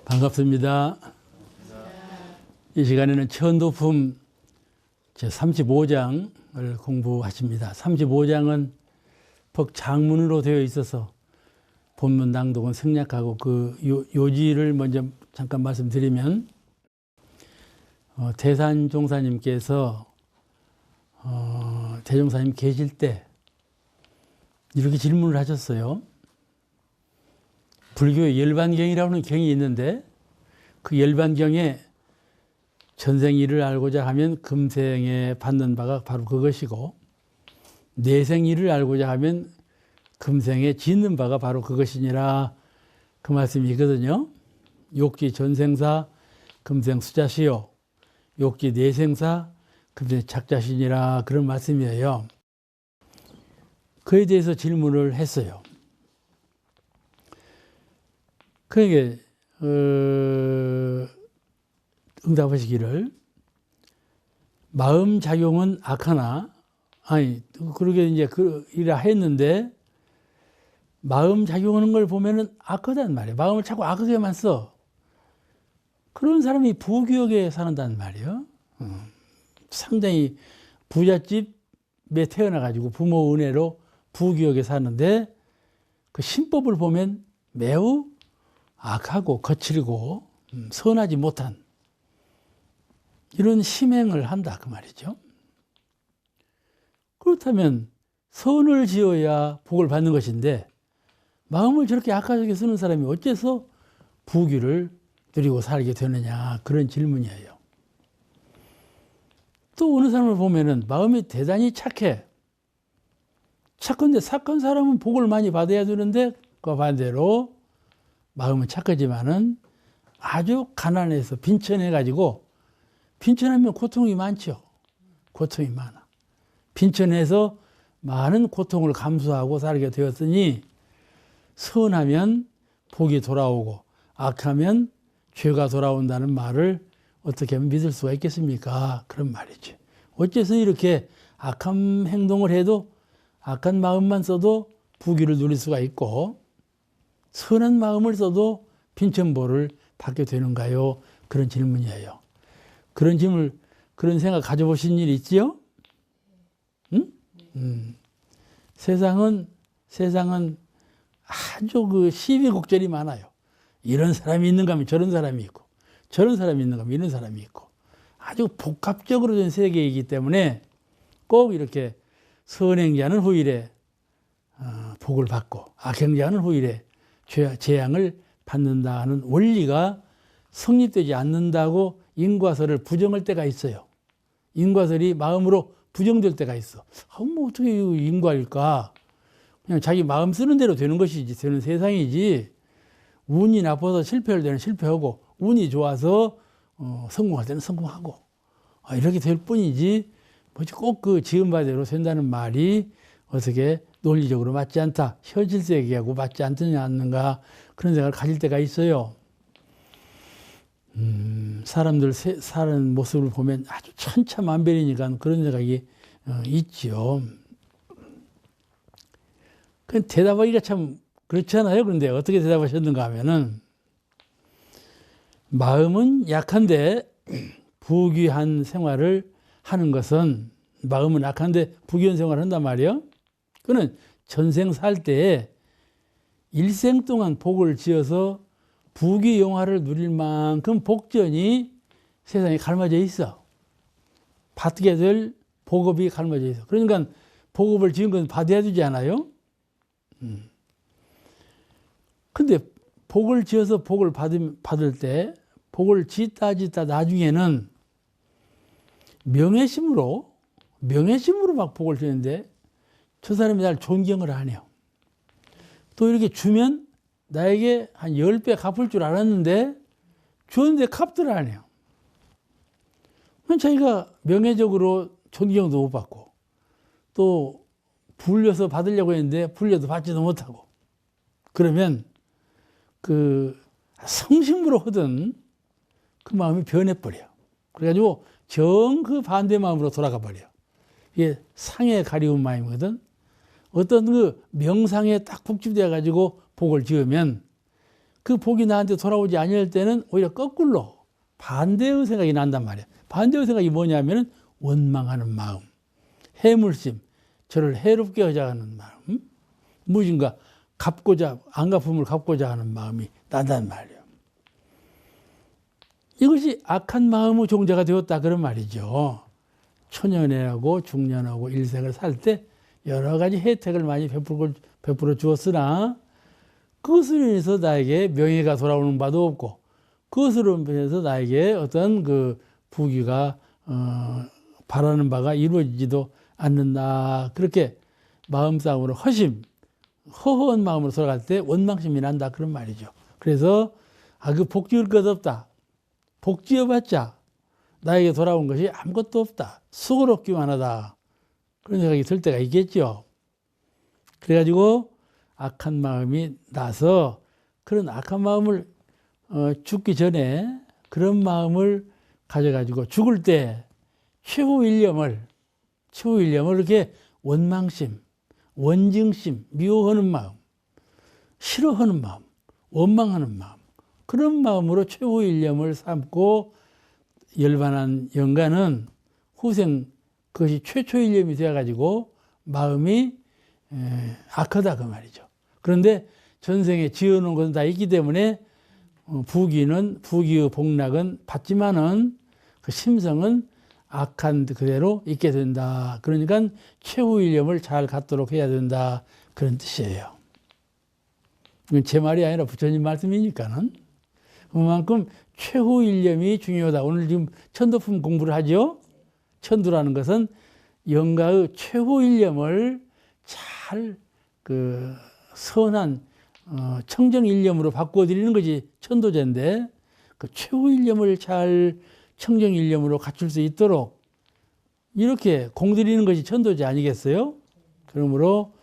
반갑습니다. 이 시간에는 천도품 제35장을 공부하십니다. 35장은 법장문으로 되어 있어서 본문 낭독은 생략하고 그 요지를 먼저 잠깐 말씀드리면 대산종사님께서 대종사님 계실 때 이렇게 질문을 하셨어요. 불교의 열반경이라는 경이 있는데 그 열반경에 전생일을 알고자 하면 금생에 받는 바가 바로 그것이고 내생일을 알고자 하면 금생에 짓는 바가 바로 그것이니라 그 말씀이거든요. 욕기 전생사 금생 수자시요 욕기 내생사 금생 작자시니라 그런 말씀이에요. 그에 대해서 질문을 했어요. 그에게 응답하시기를 마음 작용은 악하나 그러게 이제 이라 했는데 마음 작용하는 걸 보면은 악하단 말이에요. 마음을 자꾸 악하게만 써. 그런 사람이 부귀하게 사는단 말이에요. 상당히 부잣집에 태어나가지고 부모 은혜로 부귀하게 사는데 그 신법을 보면 매우 악하고 거칠고 선하지 못한 이런 심행을 한다 그 말이죠. 그렇다면 선을 지어야 복을 받는 것인데 마음을 저렇게 악하게 쓰는 사람이 어째서 부귀를 누리고 살게 되느냐 그런 질문이에요. 또 어느 사람을 보면은 마음이 대단히 착해. 착한데 착한 사람은 복을 많이 받아야 되는데 그 반대로 마음은 착하지만은 아주 가난해서 빈천해가지고 빈천하면 고통이 많죠. 고통이 많아. 빈천해서 많은 고통을 감수하고 살게 되었으니 선하면 복이 돌아오고 악하면 죄가 돌아온다는 말을 어떻게 하면 믿을 수가 있겠습니까? 그런 말이죠. 어째서 이렇게 악한 행동을 해도 악한 마음만 써도 부귀를 누릴 수가 있고 선한 마음을 써도 빈천보를 받게 되는가요? 그런 질문이에요. 그런 질문, 그런 생각 가져보신 일 있지요? 응? 세상은 아주 그 시비곡절이 많아요. 이런 사람이 있는가 하면 저런 사람이 있고, 저런 사람이 있는가 하면 이런 사람이 있고, 아주 복합적으로 된 세계이기 때문에 꼭 이렇게 선행자는 후일에 복을 받고, 악행자는 후일에 재앙을 받는다는 원리가 성립되지 않는다고 인과설을 부정할 때가 있어요. 인과설이 마음으로 부정될 때가 있어. 뭐 어떻게 인과일까? 그냥 자기 마음 쓰는 대로 되는 것이지, 되는 세상이지. 운이 나빠서 실패할 때는 실패하고, 운이 좋아서 성공할 때는 성공하고, 이렇게 될 뿐이지, 꼭 그 지은 바대로 된다는 말이 어떻게 논리적으로 맞지 않다, 현실 세계하고 맞지 않는가, 그런 생각을 가질 때가 있어요. 사람들 사는 모습을 보면 아주 천차만별이니까 그런 생각이 있죠. 그 대답하기가 참 그렇잖아요. 그런데 어떻게 대답하셨는가 하면은 마음은 약한데 부귀한 생활을 하는 것은 마음은 약한데 부귀한 생활을 한단 말이에요. 그는 전생 살 때에 일생 동안 복을 지어서 부귀영화를 누릴 만큼 복전이 세상에 갈마져 있어. 받게 될 복업이 갈마져 있어. 그러니까 복업을 지은 건 받아야 되지 않아요? 근데 복을 지어서 복을 받을 때 복을 짓다 나중에는 명예심으로 막 복을 주는데 저 사람이 날 존경을 안 해요. 또 이렇게 주면 나에게 한 10배 갚을 줄 알았는데 줬는데 갚들 안 해요. 자기가 명예적으로 존경도 못 받고 또 불려서 받으려고 했는데 불려도 받지도 못하고 그러면 그 성심으로 하던 그 마음이 변해버려. 그래가지고 정 그 반대 마음으로 돌아가 버려. 이게 상에 가리운 마음이거든. 어떤 그 명상에 딱 북집되어 가지고 복을 지으면 그 복이 나한테 돌아오지 아니할 때는 오히려 거꾸로 반대의 생각이 난단 말이야. 반대의 생각이 뭐냐면은 원망하는 마음, 해물심, 저를 해롭게 하자 하는 마음, 무엇인가 안갚음을 갚고자 하는 마음이 난단 말이에요. 이것이 악한 마음의 종자가 되었다 그런 말이죠. 초년하고 중년하고 일생을 살 때 여러 가지 혜택을 많이 베풀어 주었으나 그것으로 인해서 나에게 명예가 돌아오는 바도 없고 그것으로 인해서 나에게 어떤 그 부귀가 바라는 바가 이루어지지도 않는다. 그렇게 마음싸움으로 허허한 마음으로 살아갈 때 원망심이 난다 그런 말이죠. 그래서 그 복 지을 것 없다. 복 지어봤자 나에게 돌아온 것이 아무것도 없다. 수고롭기만 하다. 그런 생각이 들 때가 있겠죠. 그래가지고 악한 마음이 나서 그런 악한 마음을 죽기 전에 그런 마음을 가져가지고 죽을 때 최후 일념을 이렇게 원망심, 원증심, 미워하는 마음, 싫어하는 마음, 원망하는 마음, 그런 마음으로 최후 일념을 삼고 열반한 영가는 후생 그것이 최초 일념이 되어가지고 마음이 악하다 그 말이죠. 그런데 전생에 지어놓은 것은 다 있기 때문에 부귀의 복락은 받지만은 그 심성은 악한 그대로 있게 된다. 그러니까 최후 일념을 잘 갖도록 해야 된다. 그런 뜻이에요. 이건 제 말이 아니라 부처님 말씀이니까는. 그만큼 최후 일념이 중요하다. 오늘 지금 천도품 공부를 하죠. 천도라는 것은 영가의 최후 일념을 잘 선한 청정 일념으로 바꿔드리는 것이 천도제인데 그 최후 일념을 잘 청정 일념으로 갖출 수 있도록 이렇게 공드리는 것이 천도제 아니겠어요? 그러므로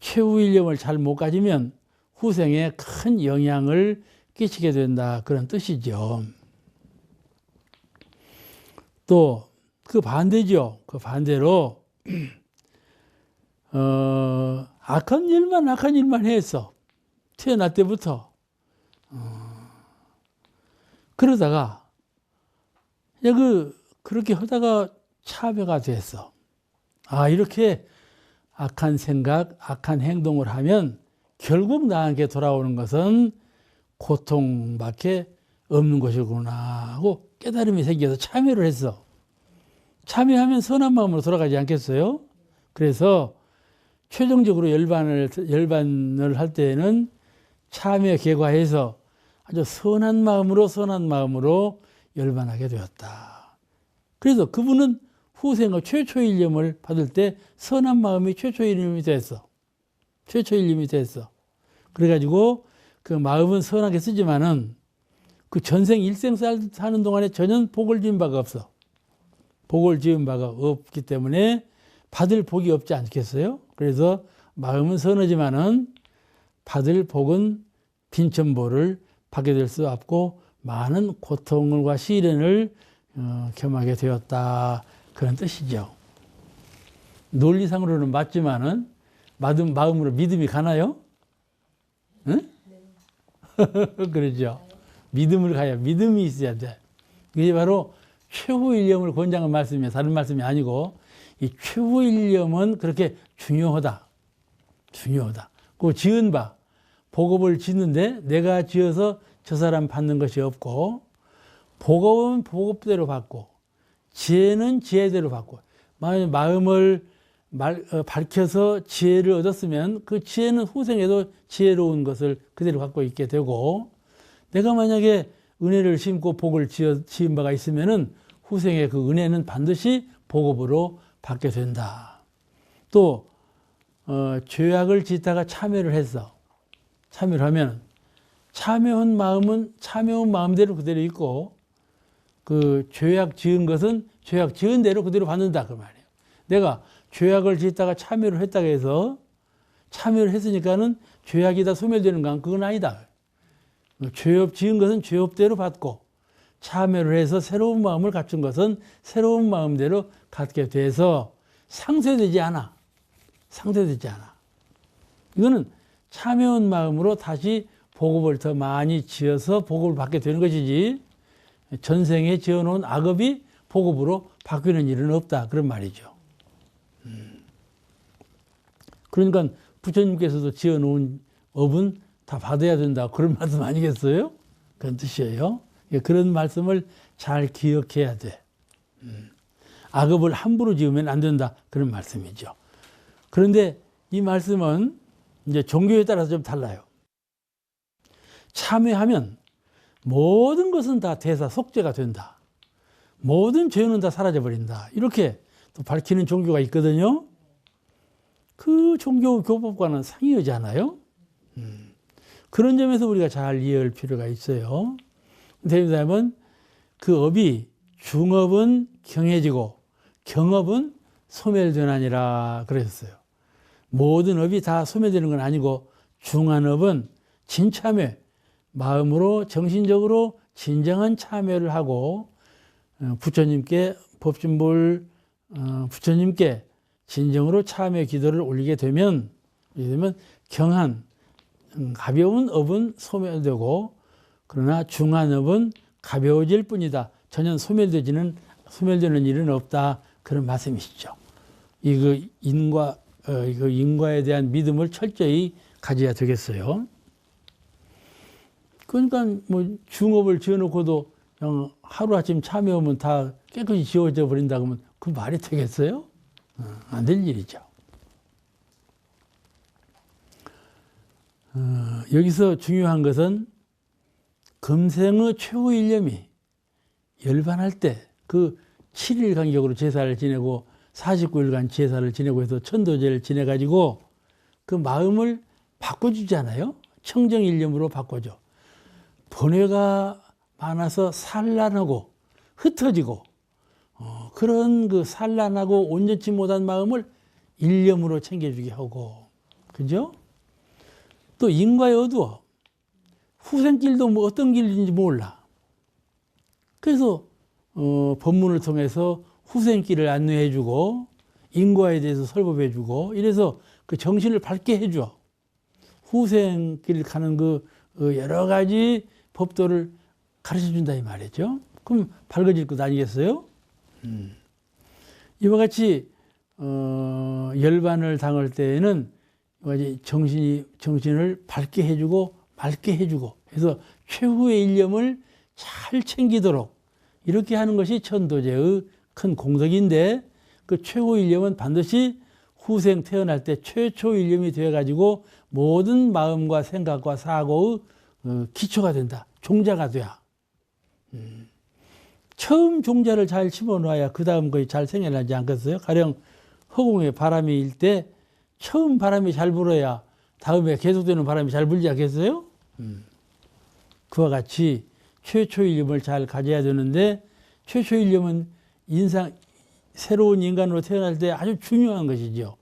최후 일념을 잘 못 가지면 후생에 큰 영향을 끼치게 된다 그런 뜻이죠. 또 그 반대죠. 그 반대로 악한 일만 했어. 태어날 때부터. 그러다가 그렇게 하다가 차별가 됐어. 이렇게 악한 생각, 악한 행동을 하면 결국 나에게 돌아오는 것은 고통밖에 없는 것이구나 하고 깨달음이 생겨서 참여를 했어. 참여하면 선한 마음으로 돌아가지 않겠어요? 그래서 최종적으로 열반을 할 때에는 참여 개과해서 아주 선한 마음으로 열반하게 되었다. 그래서 그분은 후생의 최초 일념을 받을 때 선한 마음이 최초 일념이 됐어. 최초 일념이 됐어. 그래가지고 그 마음은 선하게 쓰지만은 그 전생 일생 사는 동안에 전혀 복을 지은 바가 없어. 복을 지은 바가 없기 때문에 받을 복이 없지 않겠어요? 그래서 마음은 선하지만은 받을 복은 빈천보를 받게 될 수 없고 많은 고통과 시련을 겸하게 되었다. 그런 뜻이죠. 논리상으로는 맞지만은 마음으로 믿음이 가나요? 응? 그러죠. 믿음이 있어야 돼. 이게 바로 최후 일념을 권장한 말씀이에요. 다른 말씀이 아니고 이 최후 일념은 그렇게 중요하다. 그 지은 바 복업을 짓는데 내가 지어서 저 사람 받는 것이 없고 복업은 복업대로 받고 지혜는 지혜대로 받고 만약 마음을 밝혀서 지혜를 얻었으면 그 지혜는 후생에도 지혜로운 것을 그대로 갖고 있게 되고 내가 만약에 은혜를 심고 복을 지은 바가 있으면은 후생의 그 은혜는 반드시 복업으로 받게 된다. 또 죄악을 짓다가 참여를 했어. 참여를 하면 참여한 마음대로 그대로 있고 그 죄악 지은 것은 죄악 지은 대로 그대로 받는다 그 말이에요. 내가 죄악을 짓다가 참여를 했다고 해서 참여를 했으니까는 죄악이 다 소멸되는 건 그건 아니다. 죄업 지은 것은 죄업대로 받고 참여를 해서 새로운 마음을 갖춘 것은 새로운 마음대로 갖게 돼서 상쇄되지 않아. 이거는 참여한 마음으로 다시 복업을 더 많이 지어서 복업을 받게 되는 것이지 전생에 지어놓은 악업이 복업으로 바뀌는 일은 없다. 그런 말이죠. 그러니까 부처님께서도 지어놓은 업은 다 받아야 된다. 그런 말씀 아니겠어요? 그런 뜻이에요. 그런 말씀을 잘 기억해야 돼. 악업을 함부로 지으면 안 된다. 그런 말씀이죠. 그런데 이 말씀은 이제 종교에 따라서 좀 달라요. 참회하면 모든 것은 다 대사 속죄가 된다. 모든 죄는 다 사라져버린다. 이렇게 또 밝히는 종교가 있거든요. 그 종교 교법과는 상이하지 않아요? 그런 점에서 우리가 잘 이해할 필요가 있어요. 대입자면 그 업이 중업은 경해지고 경업은 소멸되나니라 그러셨어요. 모든 업이 다 소멸되는 건 아니고 중한 업은 진참회, 마음으로 정신적으로 진정한 참회를 하고 부처님께 법진볼 부처님께 진정으로 참회 기도를 올리게 되면 경한 가벼운 업은 소멸되고 그러나 중한 업은 가벼워질 뿐이다. 전혀 소멸되는 일은 없다. 그런 말씀이시죠. 이거 인과에 대한 믿음을 철저히 가져야 되겠어요. 그러니까 뭐 중업을 지어놓고도 그냥 하루아침 참여하면 다 깨끗이 지워져 버린다 그러면 그 말이 되겠어요? 안 될 일이죠. 여기서 중요한 것은 금생의 최후 일념이 열반할 때 그 7일 간격으로 제사를 지내고 49일간 제사를 지내고 해서 천도제를 지내가지고 그 마음을 바꿔주잖아요. 청정일념으로 바꿔줘. 번뇌가 많아서 산란하고 흩어지고 그런 그 산란하고 온전치 못한 마음을 일념으로 챙겨주게 하고, 그죠? 또 인과에 어두워. 후생길도 뭐 어떤 길인지 몰라. 그래서 법문을 통해서 후생길을 안내해주고 인과에 대해서 설법해주고 이래서 그 정신을 밝게 해줘. 후생길 가는 그 여러 가지 법도를 가르쳐준다 이 말이죠. 그럼 밝아질 것 아니겠어요? 이와 같이 열반을 당할 때에는 정신을 밝게 해주고 맑게 해주고 해서 최후의 일념을 잘 챙기도록 이렇게 하는 것이 천도제의 큰 공덕인데 그 최후 일념은 반드시 후생 태어날 때 최초 일념이 되어가지고 모든 마음과 생각과 사고의 기초가 된다. 종자가 돼야. 처음 종자를 잘 심어놔야 그 다음 것이 잘 생겨나지 않겠어요? 가령 허공에 바람이 일 때 처음 바람이 잘 불어야 다음에 계속되는 바람이 잘 불지 않겠어요? 그와 같이 최초 일념을 잘 가져야 되는데 최초 일념은 새로운 인간으로 태어날 때 아주 중요한 것이죠.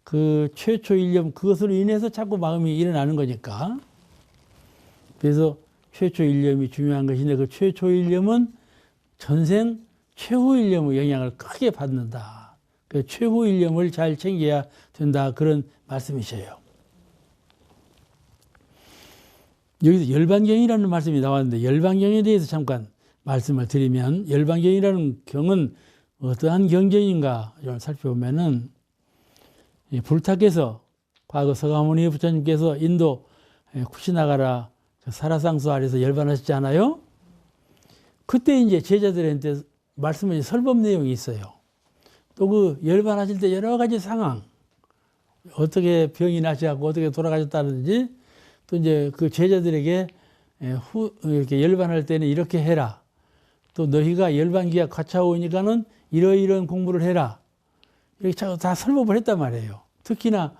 그 최초 일념 그것으로 인해서 자꾸 마음이 일어나는 거니까. 그래서 최초 일념이 중요한 것인데 그 최초 일념은 전생 최후 일념의 영향을 크게 받는다. 그 최후 일념을 잘 챙겨야 된다. 그런 말씀이셔요. 여기서 열반경이라는 말씀이 나왔는데 열반경에 대해서 잠깐 말씀을 드리면 열반경이라는 경은 어떠한 경전인가 좀 살펴보면은 불타께서 과거 서가모니 부처님께서 인도 쿠시나가라 사라상수 아래서 열반하셨지 않아요? 그때 이제 제자들한테 말씀하신 설법 내용이 있어요. 또 그 열반하실 때 여러 가지 상황, 어떻게 병이 나셔갖고 어떻게 돌아가셨다든지 또 이제 그 제자들에게 이렇게 열반할 때는 이렇게 해라. 또 너희가 열반기가 거쳐오니까는 이러이러한 공부를 해라. 이렇게 다 설법을 했단 말이에요. 특히나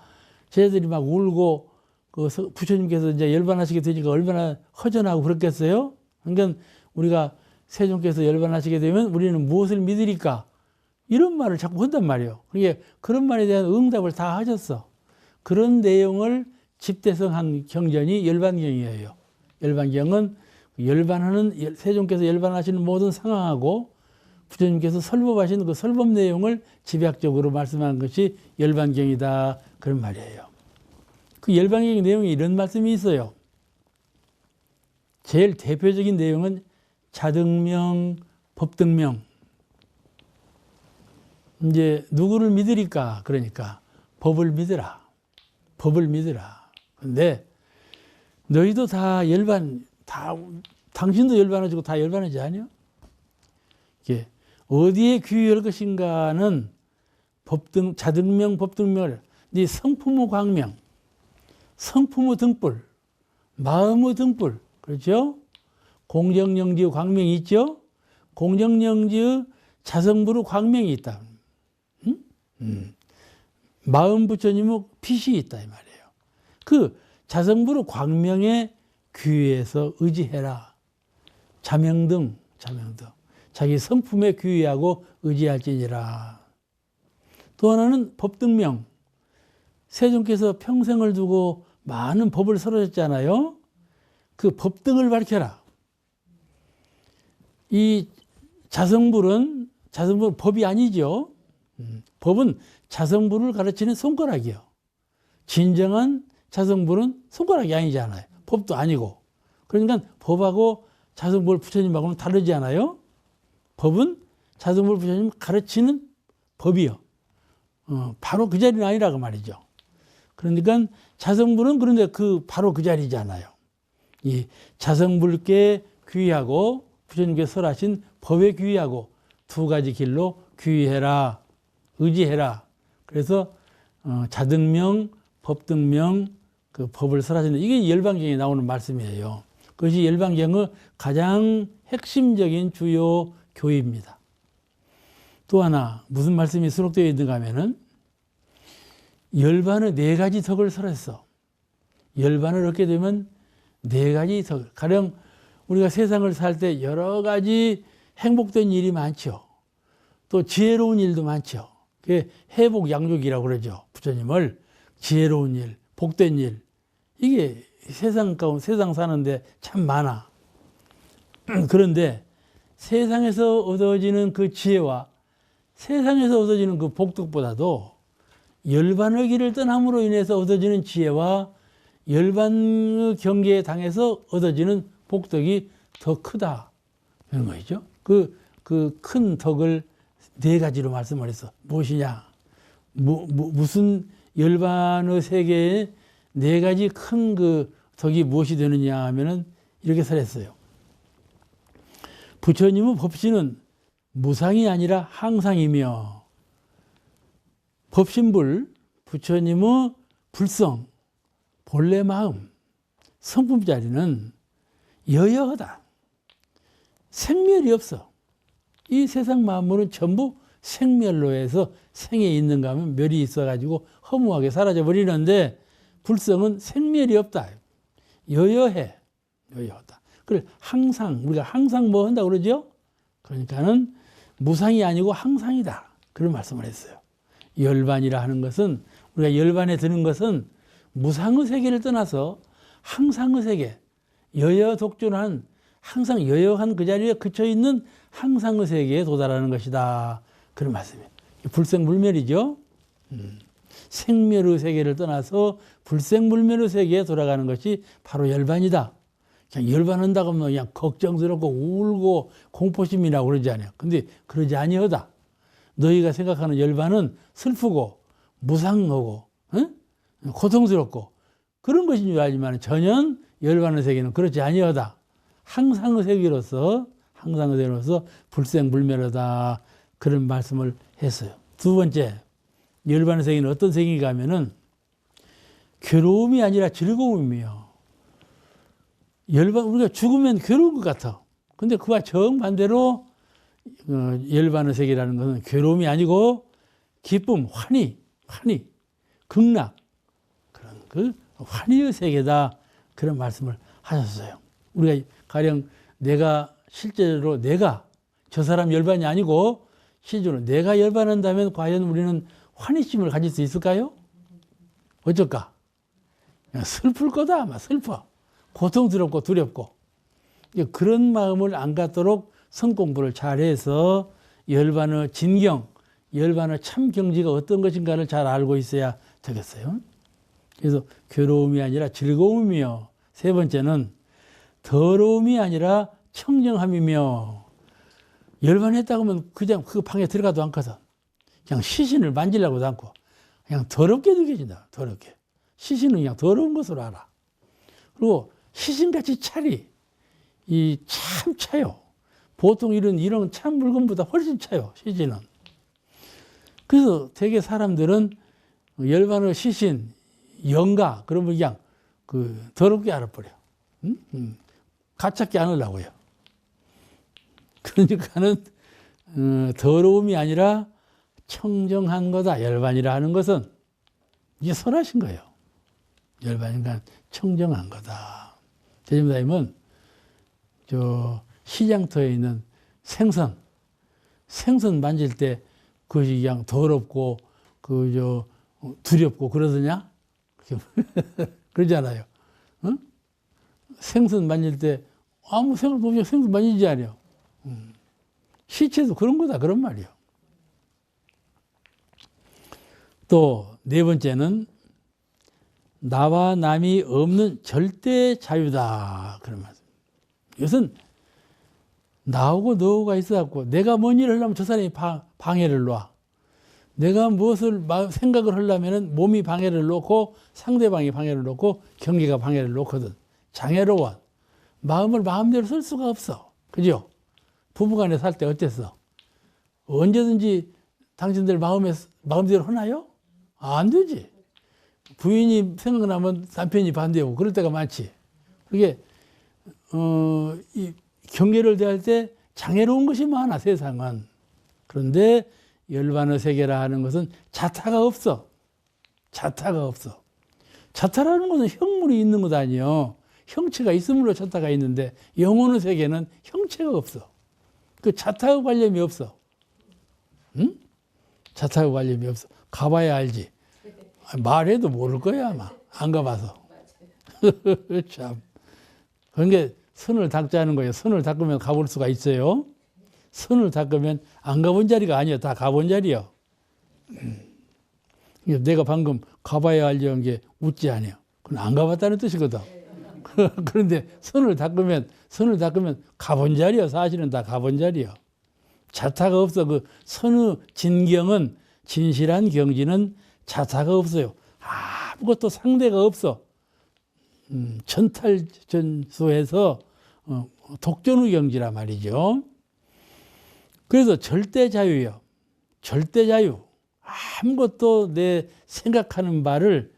제자들이 막 울고 그 부처님께서 이제 열반하시게 되니까 얼마나 허전하고 그렇겠어요? 그러니까 우리가 세존께서 열반하시게 되면 우리는 무엇을 믿으리까? 이런 말을 자꾸 한단 말이에요. 그러니까 그런 말에 대한 응답을 다 하셨어. 그런 내용을 집대성한 경전이 열반경이에요. 열반경은 세존께서 열반하시는 모든 상황하고 부처님께서 설법하시는 그 설법 내용을 집약적으로 말씀한 것이 열반경이다. 그런 말이에요. 그 열반경 내용에 이런 말씀이 있어요. 제일 대표적인 내용은 자등명, 법등명. 이제 누구를 믿으리까? 그러니까 법을 믿으라. 법을 믿으라. 근데 너희도 다 열반, 당신도 열반해지고 다 열반하지 않냐? 이게 어디에 귀의할 것인가는 자등명, 법등명을 네 성품의 광명, 성품의 등불, 마음의 등불, 그렇죠? 공정영지의 광명이 있죠? 공정영지의 자성불의 광명이 있다. 마음 부처님의 빛이 있다 이 말이에요. 그 자성불의 광명에 귀의해서 의지해라. 자명등. 자기 성품에 귀의하고 의지할지니라. 또 하나는 법등명. 세존께서 평생을 두고 많은 법을 설하셨잖아요. 그 법등을 밝혀라. 이 자성불은 법이 아니죠. 법은 자성불을 가르치는 손가락이요. 진정한 자성불은 손가락이 아니잖아요. 법도 아니고. 그러니까 법하고 자성불 부처님하고는 다르지 않아요? 법은 자성불 부처님 가르치는 법이요. 바로 그 자리는 아니라고 말이죠. 그러니까 자성불은 그런데 바로 그 자리잖아요. 이 자성불께 귀의하고 부처님께서 설하신 법에 귀의하고 두 가지 길로 귀의해라. 의지해라. 그래서 자등명, 법등명 그 법을 설하신다. 이게 열반경에 나오는 말씀이에요. 그것이 열반경의 가장 핵심적인 주요 교의입니다. 또 하나 무슨 말씀이 수록되어 있는가 하면은 열반의 네 가지 덕을 설했어. 열반을 얻게 되면 네 가지 덕. 가령 우리가 세상을 살 때 여러 가지 행복된 일이 많죠. 또 지혜로운 일도 많죠. 그게 해복양족이라고 그러죠. 부처님을 지혜로운 일, 복된 일. 이게 세상 사는데 참 많아. 그런데 세상에서 얻어지는 그 지혜와 세상에서 얻어지는 그 복덕보다도 열반의 길을 떠남으로 인해서 얻어지는 지혜와 열반의 경계에 당해서 얻어지는 복덕이 더 크다. 그런 거죠. 그 큰 덕을 네 가지로 말씀을 했어. 무엇이냐? 무슨 열반의 세계에 네 가지 큰 그 덕이 무엇이 되느냐 하면은 이렇게 설했어요. 부처님의 법신은 무상이 아니라 항상이며 법신불, 부처님의 불성, 본래 마음, 성품 자리는 여여하다. 생멸이 없어. 이 세상 만물은 전부 생멸로 해서 생에 있는가 하면 멸이 있어가지고 허무하게 사라져버리는데 불성은 생멸이 없다. 여여해. 여여하다. 그래, 항상, 우리가 항상 뭐 한다고 그러죠? 그러니까는 무상이 아니고 항상이다. 그런 말씀을 했어요. 열반이라 하는 것은, 우리가 열반에 드는 것은 무상의 세계를 떠나서 항상의 세계, 여여독존한, 항상 여여한 그 자리에 그쳐있는 항상의 세계에 도달하는 것이다. 그런 말씀이에요. 불생불멸이죠. 생멸의 세계를 떠나서 불생불멸의 세계에 돌아가는 것이 바로 열반이다. 그냥 열반한다고 하면 그냥 걱정스럽고 울고 공포심이라고 그러지 않아요. 근데 그러지 아니하다. 너희가 생각하는 열반은 슬프고 무상하고 고통스럽고 그런 것인 줄 알지만 전혀 열반의 세계는 그렇지 아니하다. 항상의 세계로서 불생불멸하다. 그런 말씀을 했어요. 두 번째, 열반의 세계는 어떤 세계인가 하면은 괴로움이 아니라 즐거움이에요. 우리가 죽으면 괴로운 것 같아. 근데 그와 정반대로 열반의 세계라는 것은 괴로움이 아니고 기쁨, 환희, 극락, 그런 그 환희의 세계다. 그런 말씀을 하셨어요. 우리가 가령 실제로 저 사람 열반이 아니고 실제로 내가 열반한다면 과연 우리는 환희심을 가질 수 있을까요? 어쩔까? 슬플 거다 아마. 슬퍼. 고통스럽고 두렵고. 그런 마음을 안 갖도록 성공부를 잘해서 열반의 진경, 열반의 참 경지가 어떤 것인가를 잘 알고 있어야 되겠어요. 그래서 괴로움이 아니라 즐거움이요. 세 번째는 더러움이 아니라 청정함이며, 열반했다고 하면 그냥 그 방에 들어가도 않거든. 그냥 시신을 만지려고도 않고 그냥 더럽게 느껴진다. 더럽게. 시신은 그냥 더러운 것으로 알아. 그리고 시신같이 찰이 참 차요. 보통 이런 찬 물건보다 훨씬 차요. 시신은. 그래서 되게 사람들은 열반의 시신, 영가 그런 거 그냥 더럽게 알아버려. 가짜게 않으려고요. 그러니까는 더러움이 아니라 청정한 거다. 열반이라 하는 것은 이게 선하신 거예요. 열반이니까 청정한 거다. 제주사님은 시장터에 있는 생선 만질 때 그것이 그냥 더럽고 두렵고 그러더냐? 그러잖아요. 응? 생선 만질 때 아무 생각 없이 생선 만지지 않아요. 시체도 그런 거다 그런 말이에요. 또 네 번째는 나와 남이 없는 절대 자유다 그런 말씀. 이것은 나하고 너가 있어갖고 내가 뭔 일을 하려면 저 사람이 방해를 놔. 내가 무엇을 생각을 하려면 몸이 방해를 놓고 상대방이 방해를 놓고 경계가 방해를 놓거든. 장애로워. 마음을 마음대로 쓸 수가 없어. 그죠? 부부간에 살 때 어땠어? 언제든지 당신들 마음대로 하나요? 안 되지. 부인이 생각나면 남편이 반대하고 그럴 때가 많지. 그게 이 경계를 대할 때 장애로운 것이 많아 세상은. 그런데 열반의 세계라 하는 것은 자타가 없어. 자타가 없어. 자타라는 것은 형물이 있는 것 아니에요. 형체가 있음으로 자타가 있는데 영혼의 세계는 형체가 없어. 그 자타하고 관련이 없어. 응? 자타하고 관련이 없어. 가봐야 알지. 말해도 모를 거야 아마. 안 가봐서. 참. 그러니까 선을 닦자는 거예요. 선을 닦으면 가볼 수가 있어요. 선을 닦으면 안 가본 자리가 아니야. 다 가본 자리야. 내가 방금 가봐야 알려는 게 웃지 않아요. 그건 안 가봤다는 뜻이거든. 그런데 선을 닦으면 가본 자리야. 사실은 다 가본 자리야. 자타가 없어. 그 선의 진경은 진실한 경지는 자타가 없어요. 아무것도 상대가 없어. 전탈전수해서 독존의 경지라 말이죠. 그래서 절대 자유요. 절대 자유. 아무것도 내 생각하는 바를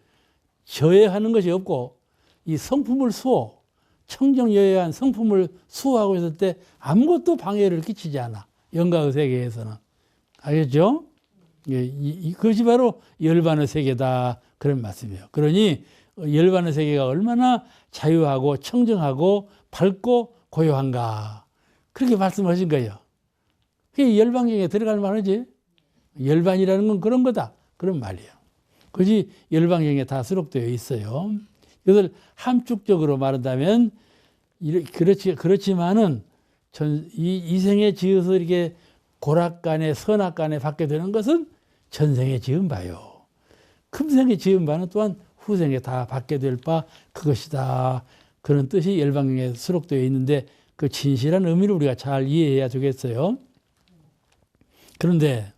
저해하는 것이 없고 이 성품을 수호, 청정여해한 성품을 수호하고 있을 때 아무것도 방해를 끼치지 않아. 영가의 세계에서는. 알겠죠? 그것이 바로 열반의 세계다. 그런 말씀이에요. 그러니 열반의 세계가 얼마나 자유하고 청정하고 밝고 고요한가. 그렇게 말씀하신 거예요. 그게 열반경에 들어갈 말이지. 열반이라는 건 그런 거다. 그런 말이에요. 그것이 열반경에 다 수록되어 있어요. 이것을 함축적으로 말한다면 그렇지만은 이 생에 지어서 이렇게 고락간에 선악간에 받게 되는 것은 전생에 지은 바요. 금생에 지은 바는 또한 후생에 다 받게 될 바 그것이다. 그런 뜻이 열반경에 수록되어 있는데 그 진실한 의미를 우리가 잘 이해해야 되겠어요. 그런데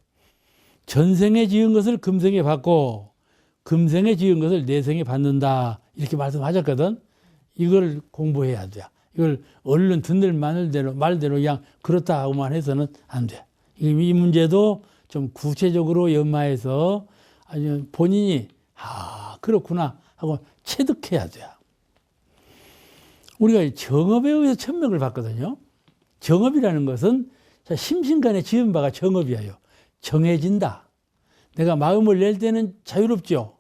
전생에 지은 것을 금생에 받고 금생에 지은 것을 내생에 받는다. 이렇게 말씀하셨거든. 이걸 공부해야 돼. 이걸 얼른 듣는 말대로 그냥 그렇다 하고만 해서는 안 돼. 이 문제도 좀 구체적으로 연마해서 아주 본인이 그렇구나 하고 체득해야 돼. 우리가 정업에 의해서 천명을 받거든요. 정업이라는 것은 심신간에 지은 바가 정업이에요. 정해진다. 내가 마음을 낼 때는 자유롭죠.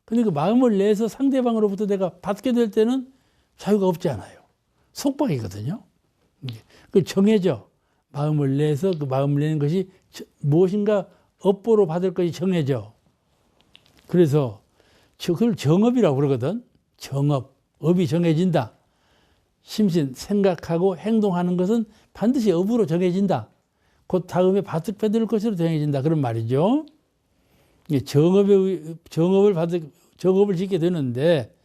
근데 그 마음을 내서 상대방으로부터 내가 받게 될 때는 자유가 없지 않아요. 속박이거든요. 그 정해져. 마음을 내서 그 마음을 내는 것이 무엇인가 업보로 받을 것이 정해져. 그래서 그걸 정업이라고 그러거든. 정업. 업이 정해진다. 심신 생각하고 행동하는 것은 반드시 업으로 정해진다. 곧 다음에 받을 것으로 정해진다. 그런 말이죠. 정업을 짓게 되는데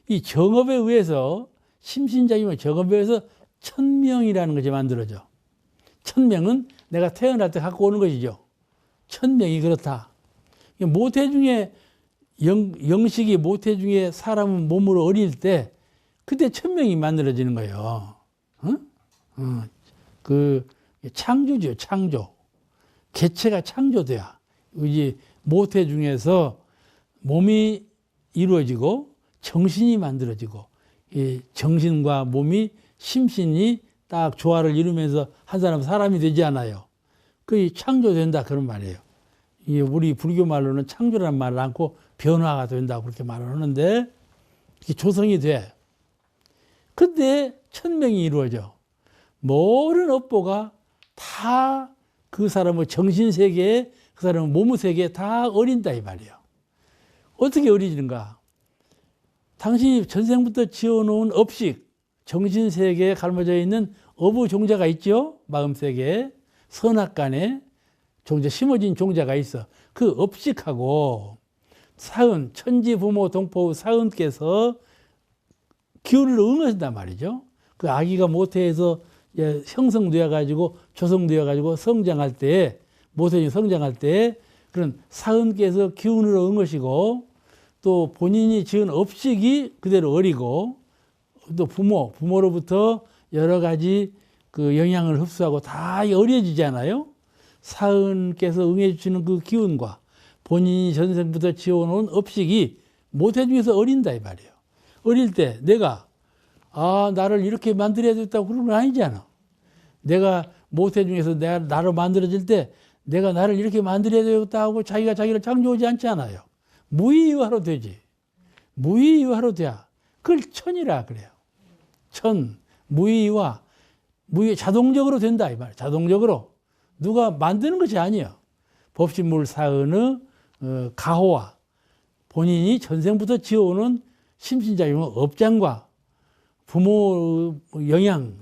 이 정업에 의해서 심신작용을 적어배워서 천명이라는 것이 만들어져. 천명은 내가 태어날 때 갖고 오는 것이죠. 천명이 그렇다. 모태 중에 영식이 모태 중에 사람은 몸으로 어릴 때 그때 천명이 만들어지는 거예요. 그 창조죠, 창조. 개체가 창조돼야 이제 모태 중에서 몸이 이루어지고 정신이 만들어지고 이 정신과 몸이 심신이 딱 조화를 이루면서 한 사람은 사람이 되지 않아요. 그게 창조된다 그런 말이에요. 이게 우리 불교 말로는 창조라는 말을 않고 변화가 된다고 그렇게 말을 하는데 이게 조성이 돼. 그때 천명이 이루어져. 모든 업보가 다 그 사람의 정신세계에 그 사람의 몸의 세계에 다 어린다 이 말이에요. 어떻게 어리지는가? 당신이 전생부터 지어놓은 업식, 정신세계에 갈무져 있는 어부 종자가 있죠? 마음세계에 선악간에 종자, 심어진 종자가 있어. 그 업식하고 사은, 천지 부모 동포 사은께서 기운을 응하신단 말이죠. 그 아기가 모태에서 형성되어 가지고 조성되어 가지고 성장할 때, 모태중에 성장할 때 그런 사은께서 기운을 응하시고 또 본인이 지은 업식이 그대로 어리고 또 부모로부터 여러 가지 그 영향을 흡수하고 다 어려지잖아요. 사은께서 응해 주시는 그 기운과 본인이 전생부터 지어놓은 업식이 모태 중에서 어린다 이 말이에요. 어릴 때 내가 나를 이렇게 만들어야 됐다고 그런 건 아니잖아. 내가 모태 중에서 내가 나로 만들어질 때 내가 나를 이렇게 만들어야 되겠다 하고 자기가 자기를 창조하지 않잖아요. 무의유화로 되지. 무의유화로 돼야. 그걸 천이라 그래요. 천, 무의유화. 자동적으로 된다 이 말이에요. 자동적으로. 누가 만드는 것이 아니에요. 법신물 사은의 가호와 본인이 전생부터 지어오는 심신작용의 업장과 부모 영향을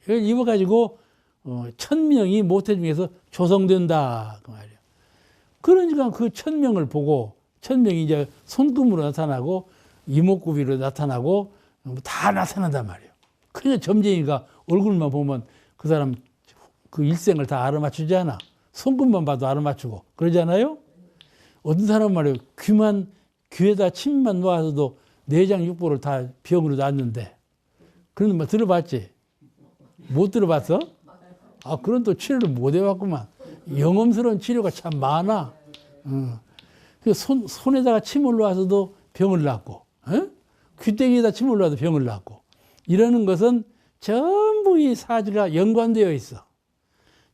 입어가지고 천명이 모태 중에서 조성된다 그 말이에요. 그러니까 그 천명을 보고 천명이 이제 손금으로 나타나고 이목구비로 나타나고 다 나타난단 말이에요. 그냥 점쟁이가 얼굴만 보면 그 사람 그 일생을 다 알아맞추지 않아. 손금만 봐도 알아맞추고 그러잖아요. 어떤 사람 말이에요. 귀에다 침만 놓아서도 내장 육보를 다 병으로 놨는데 그런 말 들어봤지? 못 들어봤어? 그런 또 치료를 못 해봤구만. 영험스러운 치료가 참 많아. 손에다가 침을 놓아서도 병을 낫고, 귀때기에다 침을 놓아도 병을 낫고, 이러는 것은 전부 이 사주가 연관되어 있어.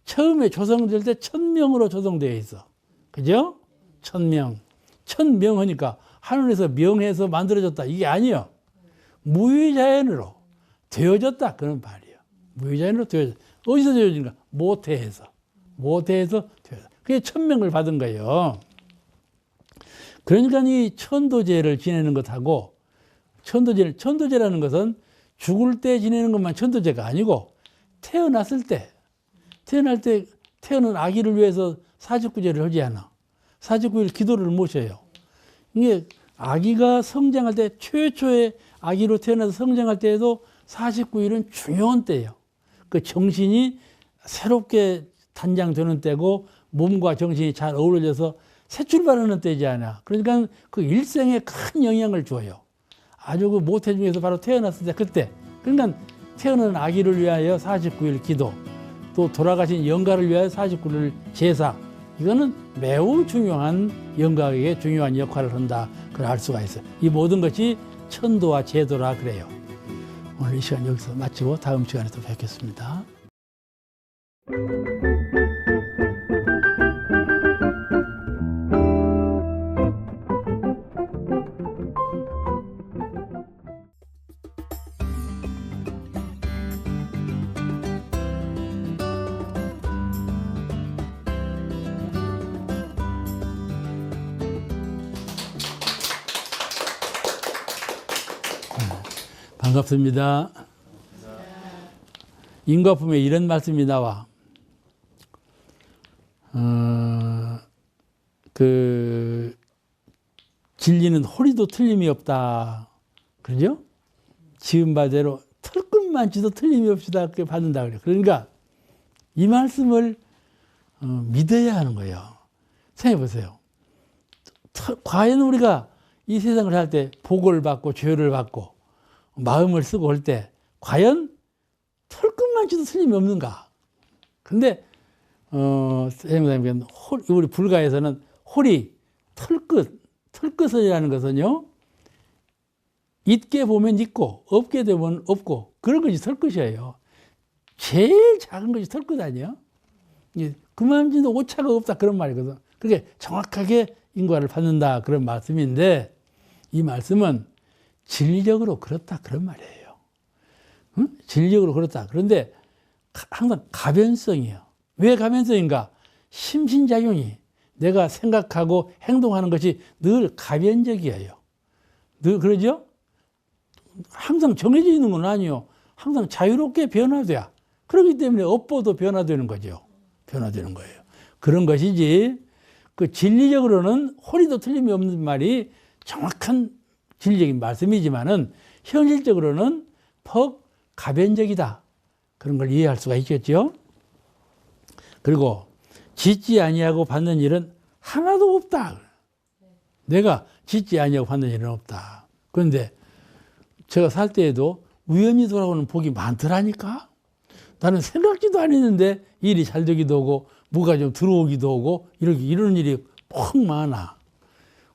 처음에 조성될 때 천명으로 조성되어 있어. 그죠? 천명. 천명 하니까 하늘에서 명해서 만들어졌다. 이게 아니요. 무의자연으로 되어졌다. 그런 말이에요. 무의자연으로 되어졌다. 어디서 되어진가? 모태에서. 모태에서 되어졌다. 그게 천명을 받은 거예요. 그러니까 이 천도제를 지내는 것하고 천도제라는 것은 죽을 때 지내는 것만 천도제가 아니고 태어났을 때 태어난 아기를 위해서 49제를 하지 않아. 49일 기도를 모셔요. 이게 아기가 성장할 때 최초의 아기로 태어나서 성장할 때에도 49일은 중요한 때예요. 그 정신이 새롭게 단장되는 때고 몸과 정신이 잘 어우러져서 새 출발하는 때지 않아. 그러니까 그 일생에 큰 영향을 줘요. 아주 그 모태 중에서 바로 태어났을 때 그때. 그러니까 태어난 아기를 위하여 49일 기도, 또 돌아가신 영가를 위하여 49일 제사. 이거는 매우 중요한 영가에게 중요한 역할을 한다. 그걸 알 수가 있어요. 이 모든 것이 천도와 제도라 그래요. 오늘 이 시간 여기서 마치고 다음 시간에 또 뵙겠습니다. 반갑습니다. 인과품에 이런 말씀이 나와. 진리는 호리도 틀림이 없다. 그러죠? 지은 바대로 털끝만치도 틀림이 없이 다 그렇게 받는다 그래요. 그러니까 이 말씀을 믿어야 하는 거예요. 생각해 보세요. 과연 우리가 이 세상을 살 때 복을 받고 죄를 받고 마음을 쓰고 할 때 과연 털끝만치도 틀림이 없는가? 근데 선생님, 우리 불가에서는 홀이 털끝이라는 것은요, 있게 보면 있고 없게 되면 없고 그런 것이 털끝이에요. 제일 작은 것이 털끝 아니에요? 그만진도 오차가 없다 그런 말이거든. 그게 정확하게 인과를 받는다 그런 말씀인데, 이 말씀은 진리적으로 그렇다 그런 말이에요. 응? 진리적으로 그렇다. 그런데 항상 가변성이에요. 왜 가변성인가? 심신작용이, 내가 생각하고 행동하는 것이 늘 가변적이에요. 늘 그러죠? 항상 정해져 있는 건 아니에요. 항상 자유롭게 변화돼야. 그렇기 때문에 업보도 변화되는 거죠. 변화되는 거예요. 그런 것이지, 그 진리적으로는 호리도 틀림이 없는 말이 정확한 진리적인 말씀이지만은 현실적으로는 퍽 가변적이다. 그런 걸 이해할 수가 있겠죠. 그리고 짓지 아니하고 받는 일은 하나도 없다. 내가 짓지 아니하고 받는 일은 없다. 그런데 제가 살 때에도 우연히 돌아오는 복이 많더라니까. 나는 생각지도 안 했는데 일이 잘 되기도 하고 뭐가 좀 들어오기도 하고 이런 일이 퍽 많아.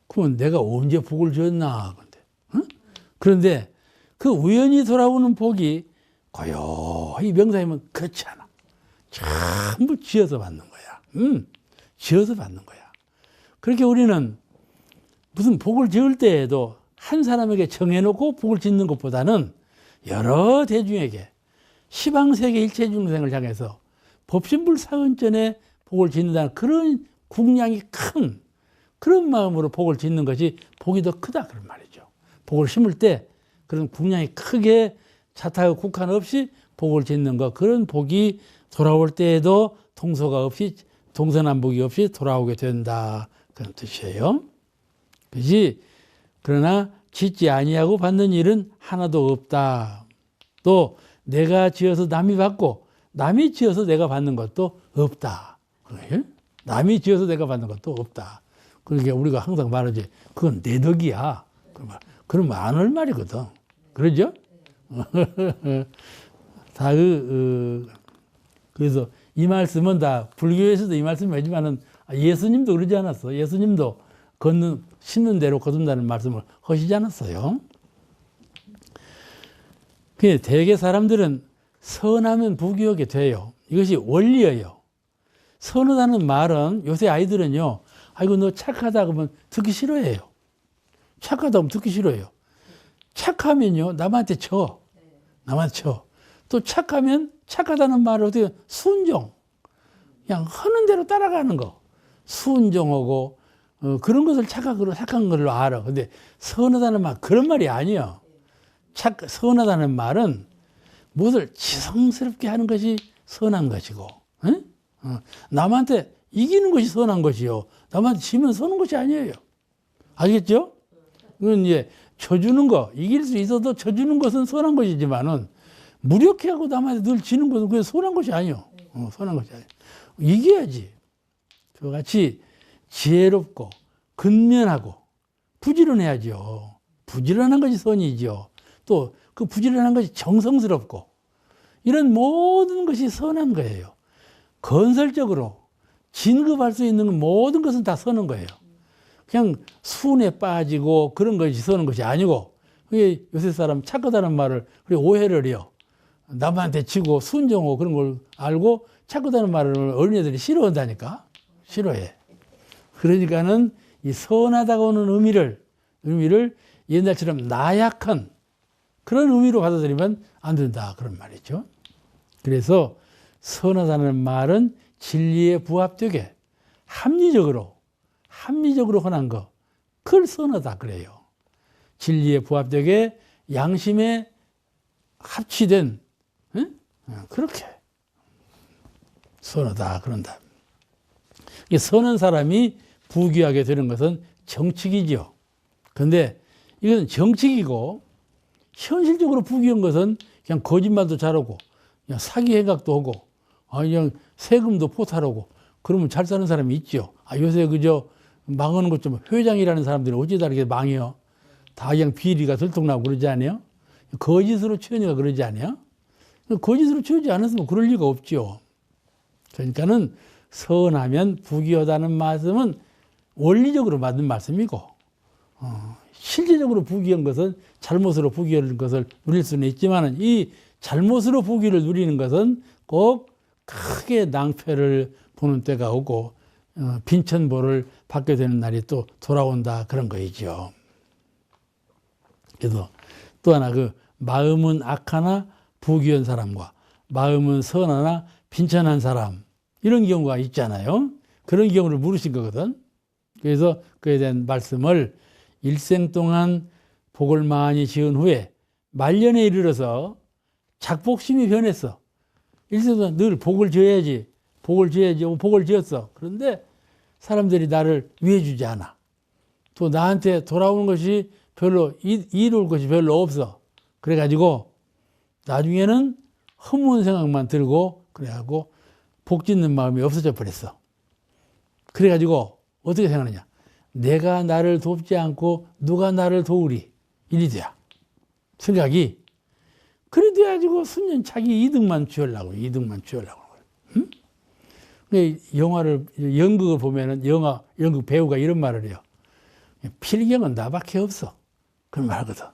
그러면 내가 언제 복을 줬나? 응? 그런데 그 우연히 돌아오는 복이 고요히 명상이면 그렇지 않아. 전부 지어서 받는 거야. 지어서 받는 거야. 그렇게 우리는 무슨 복을 지을 때에도 한 사람에게 정해놓고 복을 짓는 것보다는 여러 대중에게 시방세계 일체중생을 향해서 법신불사은전에 복을 짓는다는 그런 궁량이 큰 그런 마음으로 복을 짓는 것이 복이 더 크다 그런 말이죠. 복을 심을 때 그런 궁량이 크게 자타의 국한 없이 복을 짓는 것, 그런 복이 돌아올 때에도 동서가 없이 동서남북이 없이 돌아오게 된다 그런 뜻이에요. 그렇지? 그러나 짓지 아니하고 받는 일은 하나도 없다. 또 내가 지어서 남이 받고 남이 지어서 내가 받는 것도 없다. 남이 지어서 내가 받는 것도 없다. 그러니까 우리가 항상 말하지, 그건 내 덕이야. 그러면 안 할 말이거든. 그러죠? 다 그래서 이 말씀은 다 불교에서도 이 말씀을 하지만은 예수님도 그러지 않았어. 예수님도 심는 대로 거둔다는 말씀을 하시지 않았어요. 대개 사람들은 선하면 부귀하게 돼요. 이것이 원리예요. 선하다는 말은 요새 아이들은요, 아이고 너 착하다 그러면 듣기 싫어해요. 착하다 하면 듣기 싫어해요. 착하면요 남한테 쳐. 또 착하면 착하다는 말을 어떻게 순종. 그냥 하는 대로 따라가는 거. 순종하고 그런 것을 착한 걸로 알아. 근데 선하다는 말 그런 말이 아니에요. 선하다는 말은 무엇을 지성스럽게 하는 것이 선한 것이고, 응? 남한테 이기는 것이 선한 것이요. 남한테 지면 선한 것이 아니에요. 알겠죠? 그건 이제 져주는 거, 이길 수 있어도 져주는 것은 선한 것이지만은 무력해 하고 남한테 늘 지는 것은 그게 선한 것이 아니에요. 선한 것이 아니에요. 이겨야지. 저같이 지혜롭고 근면하고 부지런해야죠. 부지런한 것이 선이죠. 또 그 부지런한 것이 정성스럽고 이런 모든 것이 선한 거예요. 건설적으로 진급할 수 있는 모든 것은 다 선한 거예요. 그냥 순에 빠지고 그런 것이 선한 것이 아니고, 그게 요새 사람 착하다는 말을 오해를 해요. 남한테 지고 순종하고 그런 걸 알고 착하다는 말을 어린애들이 싫어한다니까. 싫어해. 그러니까는 이 선하다고 하는 의미를 옛날처럼 나약한 그런 의미로 받아들이면 안 된다 그런 말이죠. 그래서 선하다는 말은 진리에 부합되게 합리적으로 흔한 거, 그걸 선하다 그래요. 진리에 부합되게 양심에 합치된, 응? 그렇게 선하다 그런다. 선한 사람이 부귀하게 되는 것은 정칙이죠. 그런데 이건 정칙이고 현실적으로 부귀한 것은 그냥 거짓말도 잘하고, 그냥 사기 행각도 하고, 그냥 세금도 포탈하고, 그러면 잘 사는 사람이 있죠. 요새 그저 망하는 것 좀 회장이라는 사람들이 어찌 다르게 망해요? 다 그냥 비리가 들통나고 그러지 않아요? 거짓으로 치우니까 그러지 않아요? 거짓으로 치우지 않았으면 그럴 리가 없죠. 그러니까는 선하면 부귀하다는 말씀은 원리적으로 맞는 말씀이고, 실제적으로 부귀한 것은 잘못으로 부귀한 것을 누릴 수는 있지만 이 잘못으로 부귀를 누리는 것은 꼭 크게 낭패를 보는 때가 오고 빈천보를 받게 되는 날이 또 돌아온다 그런 거이죠. 그래서 또 하나 그 마음은 악하나 부귀한 사람과 마음은 선하나 빈천한 사람 이런 경우가 있잖아요. 그런 경우를 물으신 거거든. 그래서 그에 대한 말씀을 일생 동안 복을 많이 지은 후에 말년에 이르러서 작복심이 변했어. 일생 동안 늘 복을 지어야지, 복을 지었어. 그런데 사람들이 나를 위해주지 않아. 또 나한테 돌아오는 것이 별로, 이로울 것이 별로 없어. 그래가지고 나중에는 허무한 생각만 들고 그래가지고 복 짓는 마음이 없어져 버렸어. 그래가지고 어떻게 생각하느냐. 내가 나를 돕지 않고 누가 나를 도우리. 이리 돼야. 생각이. 그래 돼가지고 순전 자기 이득만 취하려고. 응? 영화를, 연극을 보면은 연극 배우가 이런 말을 해요. 필경은 나밖에 없어. 그런 말 하거든.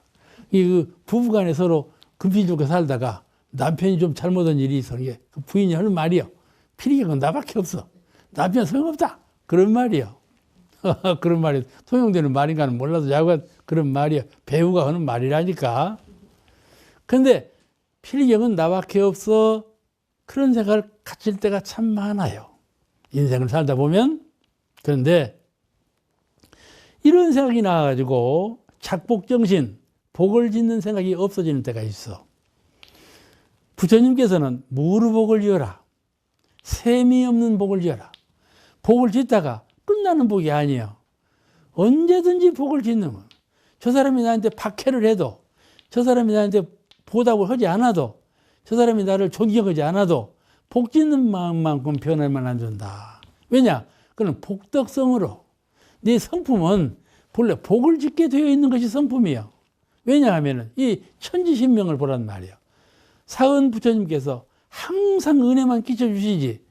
그 부부간에 서로 금피 좋게 살다가 남편이 좀 잘못한 일이 있어. 이게 그 부인이 하는 말이요. 필경은 나밖에 없어. 남편 소용없다. 그런 말이요. 그런 말이 통용되는 말인가는 몰라도 야간 그런 말이요. 배우가 하는 말이라니까. 근데 필경은 나밖에 없어. 그런 생각을 가질 때가 참 많아요. 인생을 살다 보면. 그런데 이런 생각이 나와가지고 작복정신, 복을 짓는 생각이 없어지는 때가 있어. 부처님께서는 무르복을 지어라. 셈이 없는 복을 지어라. 복을 짓다가 끝나는 복이 아니에요. 언제든지 복을 짓는 거예요. 저 사람이 나한테 박해를 해도, 저 사람이 나한테 보답을 하지 않아도, 저 사람이 나를 존경하지 않아도 복 짓는 마음만큼 변하면 안 된다. 왜냐? 그는 복덕성으로. 네 성품은 본래 복을 짓게 되어 있는 것이 성품이에요. 왜냐하면 이 천지신명을 보란 말이에요. 사은 부처님께서 항상 은혜만 끼쳐주시지,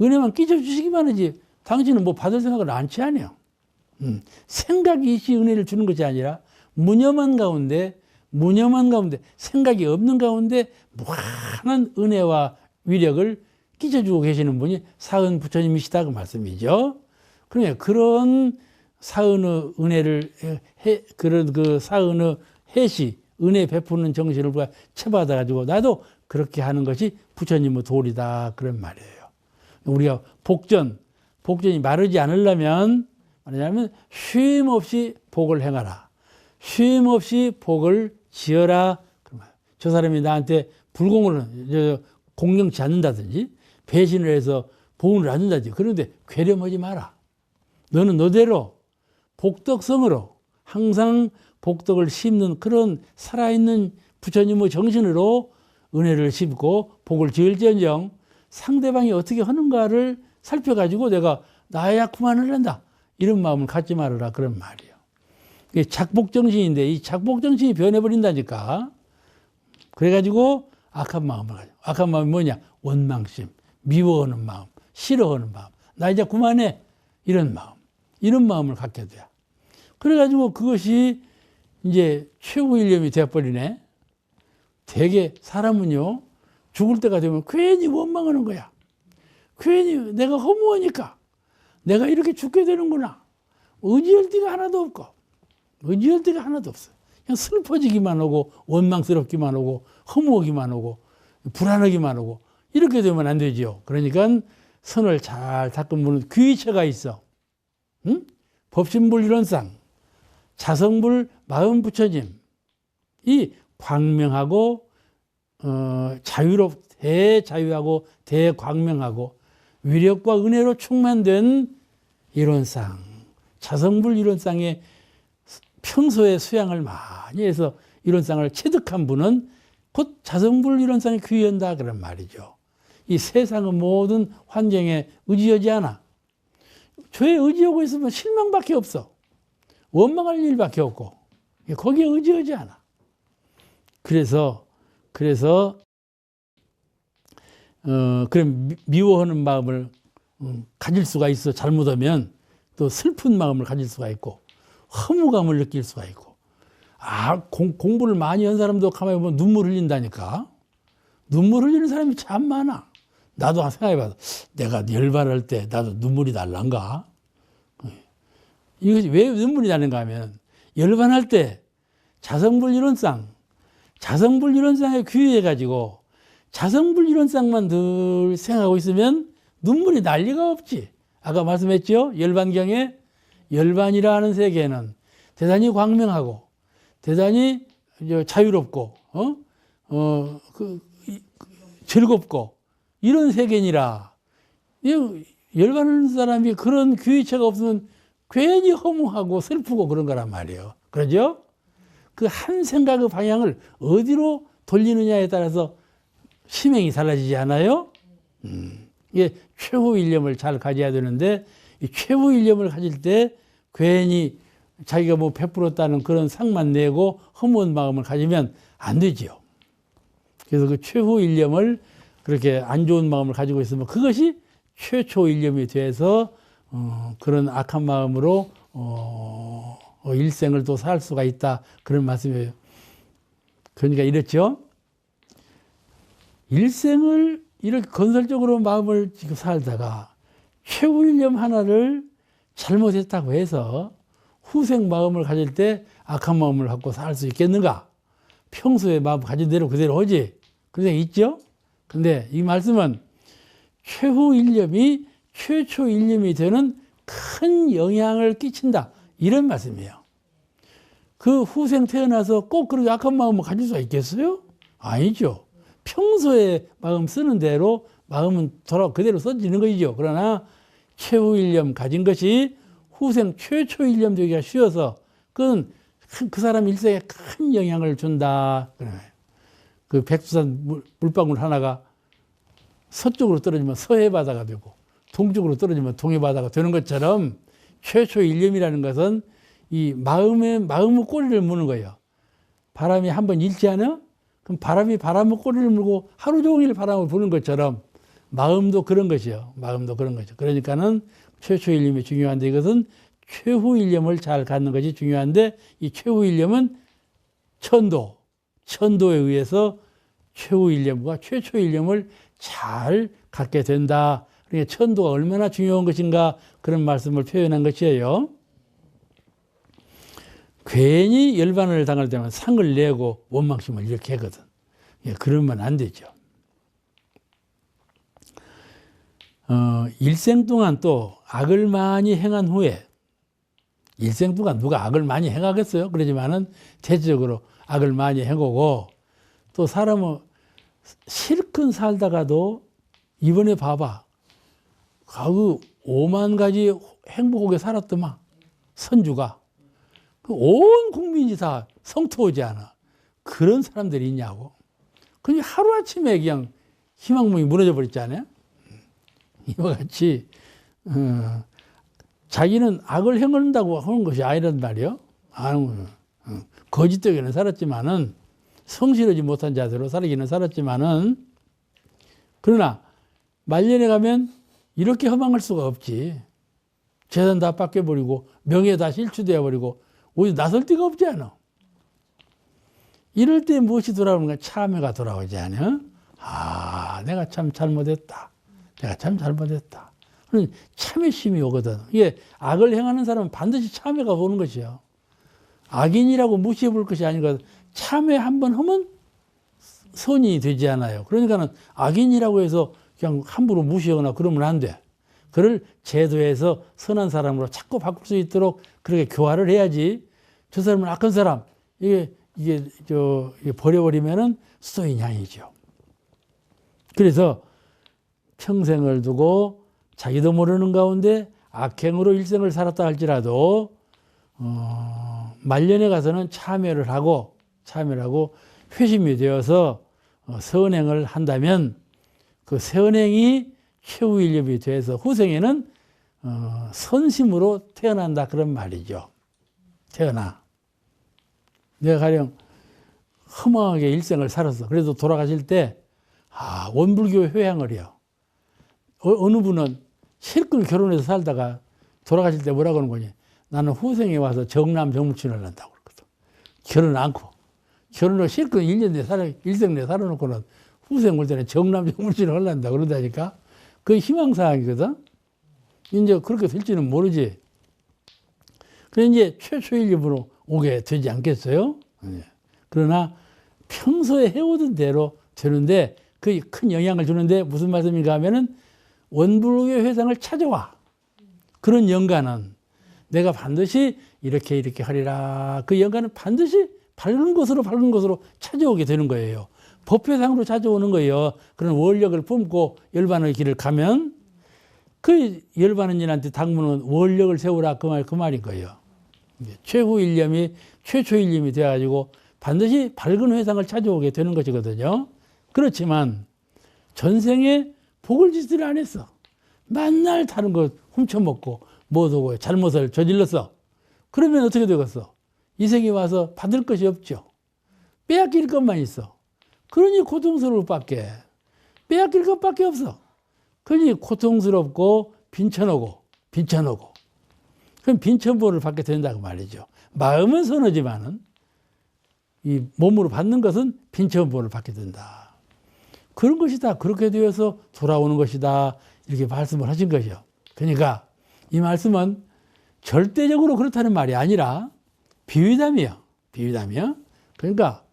은혜만 끼쳐주시기만 하지 당신은 뭐 받을 생각을 않지 않아요. 생각이 있이 은혜를 주는 것이 아니라 무념한 가운데 생각이 없는 가운데 무한한 은혜와 위력을 끼쳐주고 계시는 분이 사은 부처님이시다 그 말씀이죠. 그러니까 그런 사은의 은혜를 그런 그 사은의 해시 은혜 베푸는 정신을 우리가 채받아 가지고 나도 그렇게 하는 것이 부처님의 도리다 그런 말이에요. 우리가 복전이 마르지 않으려면 뭐냐면 쉼 없이 복을 행하라. 쉼 없이 복을 지어라. 저 사람이 나한테 불공을 공경치 않는다든지 배신을 해서 보응을 안 준다든지 그런데 괴렴하지 마라. 너는 너대로 복덕성으로 항상 복덕을 심는 그런 살아있는 부처님의 정신으로 은혜를 심고 복을 지을지언정 상대방이 어떻게 하는가를 살펴가지고 내가 나야 그만을 한다. 이런 마음을 갖지 말아라. 그런 말이에요. 이게 작복정신인데 이 작복정신이 변해버린다니까. 그래가지고 악한 마음을 가지고. 악한 마음이 뭐냐? 원망심, 미워하는 마음, 싫어하는 마음. 나 이제 그만해. 이런 마음. 이런 마음을 갖게 돼. 그래가지고 그것이 이제 최후 일념이 되어버리네. 되게 사람은요, 죽을 때가 되면 괜히 원망하는 거야. 괜히 내가 허무하니까 내가 이렇게 죽게 되는구나. 의지할 데가 하나도 없고, 의지할 데가 하나도 없어. 그냥 슬퍼지기만 하고, 원망스럽기만 하고, 허무하기만 하고, 불안하기만 하고, 이렇게 되면 안 되죠. 그러니까 선을 잘 닦으면 귀처가 있어. 응? 법신불 이론상, 자성불 마음 부처님, 이 광명하고, 대자유하고 대광명하고 위력과 은혜로 충만된 이론상, 자성불 이론상의 평소에 수양을 많이 해서 이론상을 체득한 분은 곧 자성불 이론상에 귀의한다 그런 말이죠. 이 세상의 모든 환경에 의지하지 않아. 죄에 의지하고 있으면 실망밖에 없어. 원망할 일밖에 없고 거기에 의지하지 않아. 그래서 그럼 미워하는 마음을 가질 수가 있어. 잘못하면 또 슬픈 마음을 가질 수가 있고 허무감을 느낄 수가 있고. 공부를 많이 한 사람도 가만히 보면 눈물 흘린다니까. 눈물 흘리는 사람이 참 많아. 나도 생각해봐도 내가 열반할 때 나도 눈물이 날란가? 이것이 왜 눈물이 나는가 하면 열반할 때 자성불 이론상에 귀의해가지고 자성불 이론상만 늘 생각하고 있으면 눈물이 날 리가 없지. 아까 말씀했죠? 열반경에 열반이라 는 세계는 대단히 광명하고 대단히 자유롭고 즐겁고 이런 세계니라. 열반하는 사람이 그런 귀의체가 없으면 괜히 허무하고 슬프고 그런 거란 말이에요. 그러죠? 그 한 생각의 방향을 어디로 돌리느냐에 따라서 심행이 달라지지 않아요? 이게 최후 일념을 잘 가져야 되는데 이 최후 일념을 가질 때 괜히 자기가 뭐 베풀었다는 그런 상만 내고 허무한 마음을 가지면 안 되지요. 그래서 그 최후 일념을 그렇게 안 좋은 마음을 가지고 있으면 그것이 최초 일념이 돼서 그런 악한 마음으로 일생을 또 살 수가 있다 그런 말씀이에요. 그러니까 이렇죠. 일생을 이렇게 건설적으로 마음을 지금 살다가 최후 일념 하나를 잘못했다고 해서 후생 마음을 가질 때 악한 마음을 갖고 살 수 있겠는가? 평소에 마음 가진 대로 그대로 하지. 그런 게 있죠? 근데 이 말씀은 최후 일념이 최초 일념이 되는 큰 영향을 끼친다. 이런 말씀이에요. 그 후생 태어나서 꼭 그렇게 악한 마음을 가질 수가 있겠어요? 아니죠. 평소에 마음 쓰는 대로 마음은 그대로 써지는 것이죠. 그러나 최후 일념 가진 것이 후생 최초 일념 되기가 쉬워서 그건 그 사람 일생에 큰 영향을 준다. 그 백두산 물방울 하나가 서쪽으로 떨어지면 서해 바다가 되고 동쪽으로 떨어지면 동해 바다가 되는 것처럼 최초 일념이라는 것은 이 마음의 꼬리를 무는 거예요. 바람이 한번 일지 않아? 그럼 바람의 꼬리를 물고 하루 종일 바람을 부는 것처럼 마음도 그런 것이요. 마음도 그런 거죠. 그러니까는 최초 일념이 중요한데 이것은 최후 일념을 잘 갖는 것이 중요한데 이 최후 일념은 천도에 의해서 최후 일념과 최초 일념을 잘 갖게 된다. 그러니까 천도가 얼마나 중요한 것인가 그런 말씀을 표현한 것이에요. 괜히 열반을 당할 때만 상을 내고 원망심을 이렇게 하거든. 그러면 안 되죠. 일생 동안 또 악을 많이 행한 후에 일생 동안 누가 악을 많이 행하겠어요? 그러지만은 대체적으로 악을 많이 행하고 또 사람은 실컷 살다가도 이번에 봐봐. 그 5만 가지 행복하게 살았더만 선주가 온 국민이 다 성토하지 않아. 그런 사람들이 있냐고. 그냥 하루아침에 그냥 희망문이 무너져 버렸지 않아요? 이와 같이 자기는 악을 행한다고 하는 것이 아니란 말이요. 거짓되게는 살았지만은 성실하지 못한 자세로 살기는 살았지만은 그러나 말년에 가면 이렇게 허망할 수가 없지. 재산 다 뺏겨버리고 명예 다 실추되어 버리고 오히려 나설 데가 없지 않아. 이럴 때 무엇이 돌아오는가? 참회가 돌아오지 않아? 내가 참 잘못했다. 내가 참 잘못했다. 참회심이 오거든. 이게 악을 행하는 사람은 반드시 참회가 오는 것이요. 악인이라고 무시해 볼 것이 아니고 참회 한번 하면 선이 되지 않아요. 그러니까는 악인이라고 해서 그냥 함부로 무시하거나 그러면 안 돼. 그를 제도에서 선한 사람으로 자꾸 바꿀 수 있도록 그렇게 교화를 해야지. 저 사람은 악한 사람. 이게 버려버리면은 수도인양이죠. 그래서 평생을 두고 자기도 모르는 가운데 악행으로 일생을 살았다 할지라도 말년에 가서는 참회를 하고 참여하고 회심이 되어서 선행을 한다면 그 선행이 최후 일념이 돼서 후생에는 선심으로 태어난다 그런 말이죠. 태어나. 내가 가령 허망하게 일생을 살았어. 그래도 돌아가실 때 원불교 회향을 해요. 어느 분은 실컷 결혼해서 살다가 돌아가실 때 뭐라고 하는 거니? 나는 후생에 와서 정남 정무춘을 한다고 그러거든. 결혼 않고. 결혼을 실컷 1년 내 일생 내 살아놓고는 후생 올 때는 정남 정무춘을 하려한다 그런다니까. 그게 희망사항이거든. 이제 그렇게 될지는 모르지. 그래서 이제 최초일념으로 오게 되지 않겠어요? 그러나 평소에 해오던 대로 되는데 그게 큰 영향을 주는데 무슨 말씀인가 하면은 원불교 회상을 찾아와. 그런 영가는 내가 반드시 이렇게 하리라. 그 영가는 반드시 밝은 곳으로 찾아오게 되는 거예요. 법회상으로 찾아오는 거예요. 그런 원력을 뿜고 열반의 길을 가면 그 열반의 인한테 당무는 원력을 세우라 그 말인 거예요. 최후 일념이 최초 일념이 되어가지고 반드시 밝은 회상을 찾아오게 되는 것이거든요. 그렇지만 전생에 복을 짓을 안 했어. 맨날 다른 거 훔쳐먹고 뭐하고 잘못을 저질렀어. 그러면 어떻게 되겠어? 이 생에 와서 받을 것이 없죠. 빼앗길 것만 있어. 그러니 고통스러울 밖에. 빼앗길 것밖에 없어. 그러니 고통스럽고 빈천하고. 그럼 빈천보를 받게 된다고 말이죠. 마음은 선하지만은 이 몸으로 받는 것은 빈천보를 받게 된다. 그런 것이다. 그렇게 되어서 돌아오는 것이다. 이렇게 말씀을 하신 것이요. 그러니까 이 말씀은 절대적으로 그렇다는 말이 아니라 비유담이요. 그러니까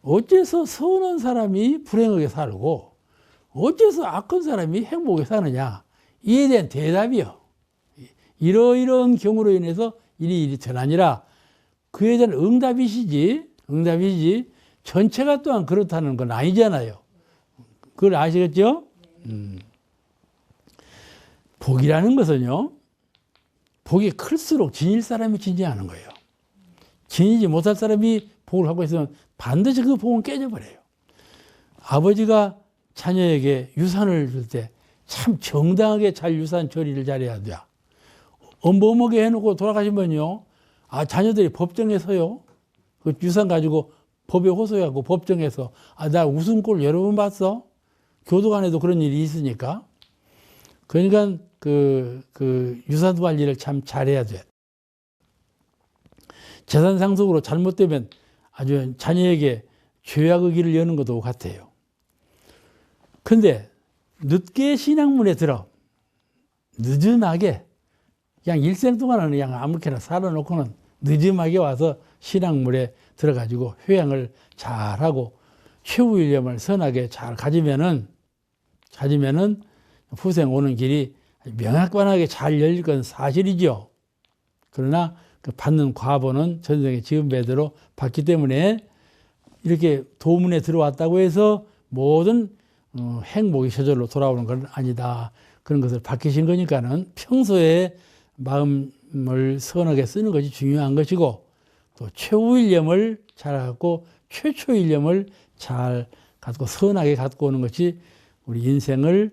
어째서 선한 사람이 불행하게 살고 어째서 악한 사람이 행복하게 사느냐. 이에 대한 대답이요. 이러이러한 경우로 인해서 이리 전하니라. 그에 대한 응답이시지. 전체가 또한 그렇다는 건 아니잖아요. 그걸 아시겠죠? 복이라는 것은요. 복이 클수록 지닐 사람이 진지하는 거예요. 지니지 못할 사람이 복을 갖고 있으면 반드시 그 복은 깨져버려요. 아버지가 자녀에게 유산을 줄 때 참 정당하게 잘 유산 처리를 잘해야 돼. 엄범하게 해놓고 돌아가시면요. 자녀들이 법정에 서요. 그 유산 가지고 법에 호소하고 법정에서 나 웃음꼴 여러 번 봤어. 교도관에도 그런 일이 있으니까. 그러니까 그 유산 관리를 참 잘해야 돼. 재산 상속으로 잘못되면 아주 자녀에게 죄악의 길을 여는 것도 같아요. 근데 늦게 신앙문에 들어 늦음하게 그냥 일생 동안은 그냥 아무렇게나 살아놓고는 늦음하게 와서 신앙물에 들어가지고 효양을 잘하고 최후 일념을 선하게 잘 가지면은 후생 오는 길이 명확하게 잘 열릴 건 사실이죠. 그러나 그 받는 과보는 전생에 지은 배대로 받기 때문에 이렇게 도문에 들어왔다고 해서 모든 행복이 저절로 돌아오는 건 아니다. 그런 것을 밝히신 거니까는 평소에 마음을 선하게 쓰는 것이 중요한 것이고 또 최후 일념을 잘 갖고 최초 일념을 잘 갖고 선하게 갖고 오는 것이 우리 인생을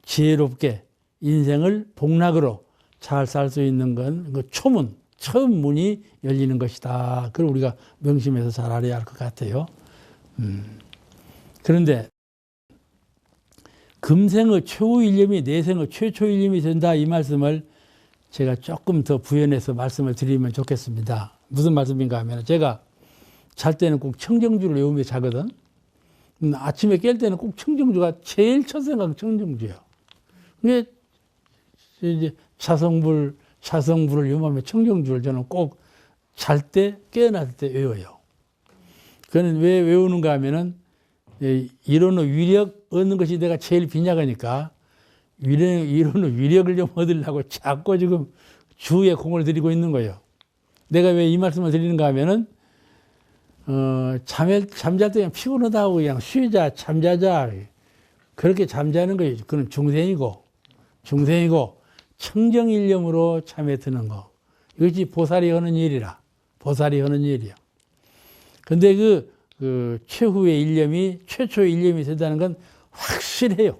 지혜롭게 인생을 복락으로 잘 살 수 있는 건 그 초문, 처음 문이 열리는 것이다. 그걸 우리가 명심해서 잘 알아야 할 것 같아요. 그런데 금생의 최후 일념이 내생의 최초 일념이 된다. 이 말씀을 제가 조금 더 부연해서 말씀을 드리면 좋겠습니다. 무슨 말씀인가 하면 제가 잘 때는 꼭 청정주를 외우며 자거든. 아침에 깰 때는 꼭 청정주가 제일 첫 생각 청정주예요. 근데 이제 자성불을 외우면 청정주를 저는 꼭 잘 때 깨어날 때 외워요. 그거는 왜 외우는가 하면은 이론의 위력 얻는 것이 내가 제일 빈약하니까 이론의 위력을 좀 얻으려고 자꾸 지금 주에 공을 들이고 있는 거예요. 내가 왜 이 말씀을 드리는가 하면은 잠잘 때 그냥 피곤하다고 그냥 쉬자 잠자자 그렇게 잠자는 거예요. 그건 중생이고 청정일념으로 잠에 드는 거 이것이 보살이 하는 일이야. 근데 그 최후의 일념이, 최초의 일념이 된다는 건 확실해요.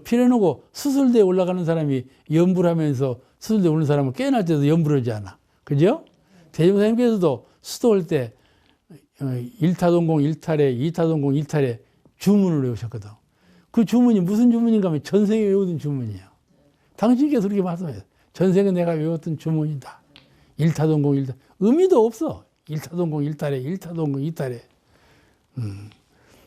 피레노고 수술대에 올라가는 사람이 연불 하면서 수술대에 오는 사람은 깨어날 때도 연불 하지 않아. 그죠? 대종사님께서도 수도할 때 1타동공 1탈에 2타동공 1탈에 주문을 외우셨거든. 그 주문이 무슨 주문인가 하면 전생에 외우던 주문이야. 당신께서 그렇게 말씀해요. 전생에 내가 외웠던 주문이다. 1타동공 1탈. 의미도 없어. 1타동공 1탈에 1타동공 2탈에.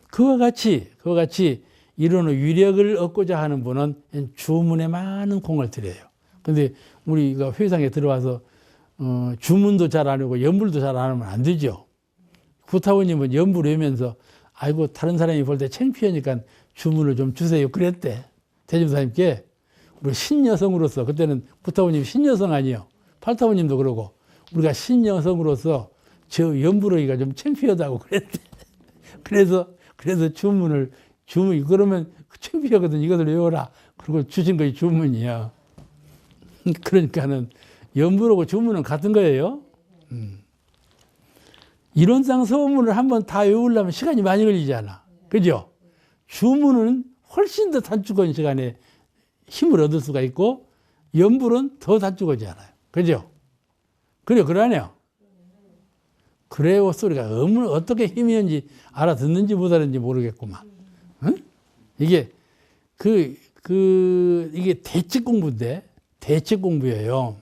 그와 같이 이런 위력을 얻고자 하는 분은 주문에 많은 공을 들여요. 근데 우리가 회상에 들어와서 주문도 잘 안 하고 연불도 잘 안 하면 안 되죠. 구타원님은 연불 외면서 아이고 다른 사람이 볼 때 창피하니까 주문을 좀 주세요 그랬대. 대중사님께. 우리 신여성으로서, 그때는 구타원님이 신여성 아니요. 팔타원님도 그러고 우리가 신여성으로서 저 연불하기가 좀 창피하다고 그랬대. 그래서 주문 그러면 창피하거든. 이것을 외워라. 그리고 주신 것이 주문이야. 그러니까는 연불하고 주문은 같은 거예요. 이론상 서문을 한번 다 외우려면 시간이 많이 걸리잖아. 그죠? 주문은 훨씬 더 단축한 시간에 힘을 얻을 수가 있고, 연불은 더 단축하지 않아요. 그죠? 그러네요. 그래요 소리가 어떻게 힘이 있는지 알아듣는지 못 알았는지 모르겠구만. 응? 이게 이게 대칙 공부인데, 대칙 공부예요.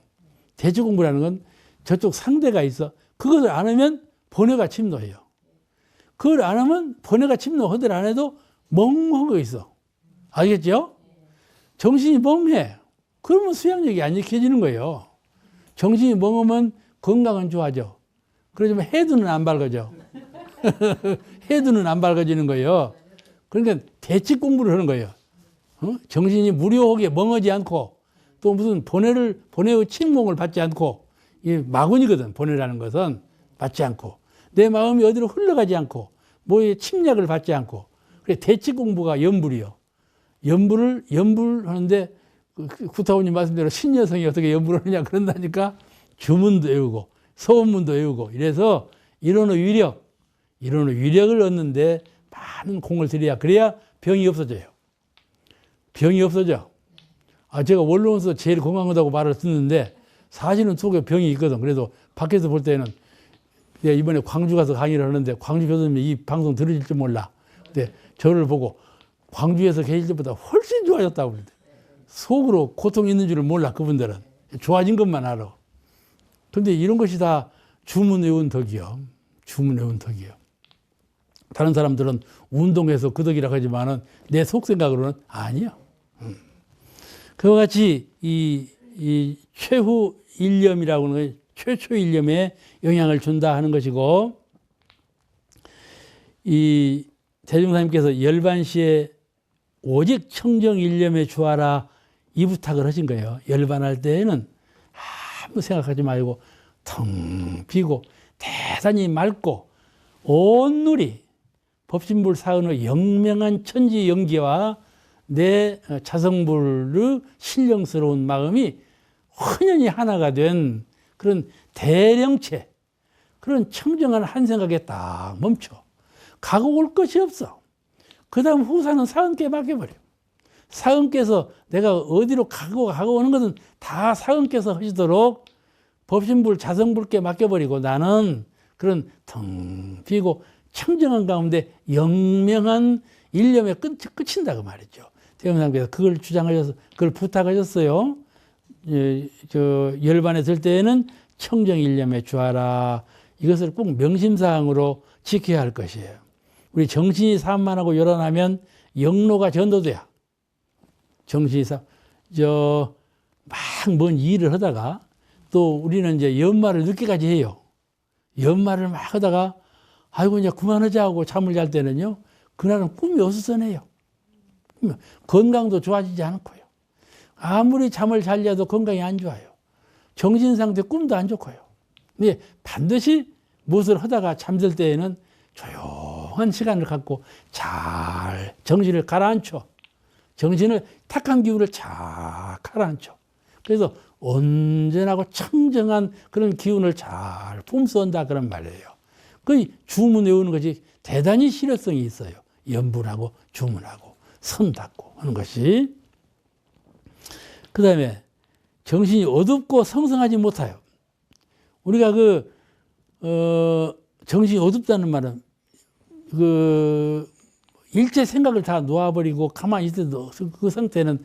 대칙 공부라는 건 저쪽 상대가 있어. 그것을 안 하면 번뇌가 침노해요. 그걸 안 하면 번뇌가 침노하더라 안 해도 멍한 거 있어. 알겠죠? 정신이 멍해. 그러면 수양력이 안 익혀지는 거예요. 정신이 멍하면 건강은 좋아져. 그러지만 해두는 안 밝아져. 해두는 안 밝아지는 거예요. 그러니까 대칙 공부를 하는 거예요. 정신이 무료하게 멍하지 않고 또 무슨 번뇌의 침공을 받지 않고, 이 마군이거든. 번뇌라는 것은 받지 않고 내 마음이 어디로 흘러가지 않고 뭐에 침략을 받지 않고. 그래 대칙 공부가 연불이요. 연불 하는데 구타원님 말씀대로 신여성이 어떻게 연불을 하느냐 그런다니까. 주문도 외우고 소문도 외우고 이래서 이론의 위력을 얻는데 많은 공을 들여야, 그래야 병이 없어져요. 병이 없어져. 제가 원로원서 제일 건강하다고 말을 듣는데 사실은 속에 병이 있거든. 그래도 밖에서 볼 때는, 내가 이번에 광주 가서 강의를 하는데 광주 교수님이 이 방송 들으실지 몰라. 근데 저를 보고 광주에서 계실 때보다 훨씬 좋아졌다고 그러대. 속으로 고통이 있는 줄을 몰라. 그분들은 좋아진 것만 알아. 근데 이런 것이 다 주문 외운 덕이요. 주문 외운 덕이요. 다른 사람들은 운동해서 그 덕이라고 하지만은 내 속생각으로는 아니야. 그와 같이 이 최후 일념이라고 하는 것, 최초 일념에 영향을 준다 하는 것이고, 이 대중사님께서 열반시에 오직 청정 일념에 주하라 이 부탁을 하신 거예요. 열반할 때에는 아무 생각하지 말고 텅 비고 대단히 맑고 온누리 법신불 사은의 영명한 천지 영기와 내 자성불의 신령스러운 마음이 혼연히 하나가 된 그런 대령체, 그런 청정한 한 생각에 딱 멈춰. 가고 올 것이 없어. 그 다음 후사는 사은께 맡겨버려. 사은께서 내가 어디로 가고 오는 것은 다 사은께서 하시도록 법신불 자성불께 맡겨버리고, 나는 그런 텅 비고 청정한 가운데 영명한 일념에 끝인다 그 말이죠. 대원장께서 그걸 주장하셔서 그걸 부탁하셨어요. 열반에 들 때에는 청정 일념에 주하라. 이것을 꼭 명심사항으로 지켜야 할 것이에요. 우리 정신이 산만하고 요란하면 영로가 전도돼야. 정신이 막 뭔 일을 하다가, 또 우리는 이제 연말을 늦게까지 해요. 연말을 막 하다가 아이고 이제 그만하자 하고 잠을 잘 때는요, 그날은 꿈이 어수선해요. 건강도 좋아지지 않고요. 아무리 잠을 잘 자도 건강이 안 좋아요. 정신 상태 꿈도 안 좋고요. 근데 반드시 무엇을 하다가 잠들 때에는 조용한 시간을 갖고 잘 정신을 가라앉혀. 정신을 탁한 기운을 잘 가라앉혀. 그래서 온전하고 청정한 그런 기운을 잘 품수한다 그런 말이에요. 그 주문 외우는 것이 대단히 실효성이 있어요. 연불하고 주문하고 선 닦고 하는 것이. 그 다음에 정신이 어둡고 성성하지 못하여. 우리가 정신이 어둡다는 말은 일체 생각을 다 놓아버리고 가만히 있어도 그 상태는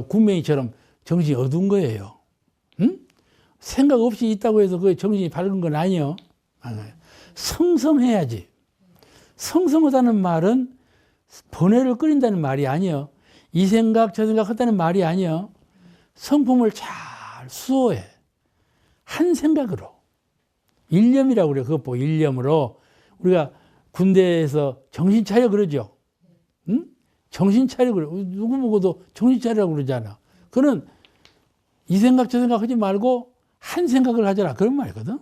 군뱅이처럼 정신이 어두운 거예요. 응? 생각 없이 있다고 해서 그 정신이 밝은 건 아니요. 성성해야지. 성성하다는 말은 번뇌를 끓인다는 말이 아니요. 이 생각 저 생각 한다는 말이 아니요. 성품을 잘 수호해. 한 생각으로. 일념이라고 그래요. 그것 보고 일념으로. 우리가 군대에서 정신 차려 그러죠. 응? 정신 차려 그래. 누구 보고도 정신 차리라고 그러잖아. 그는 이 생각 저 생각 하지 말고 한 생각을 하자라. 그런 말이거든.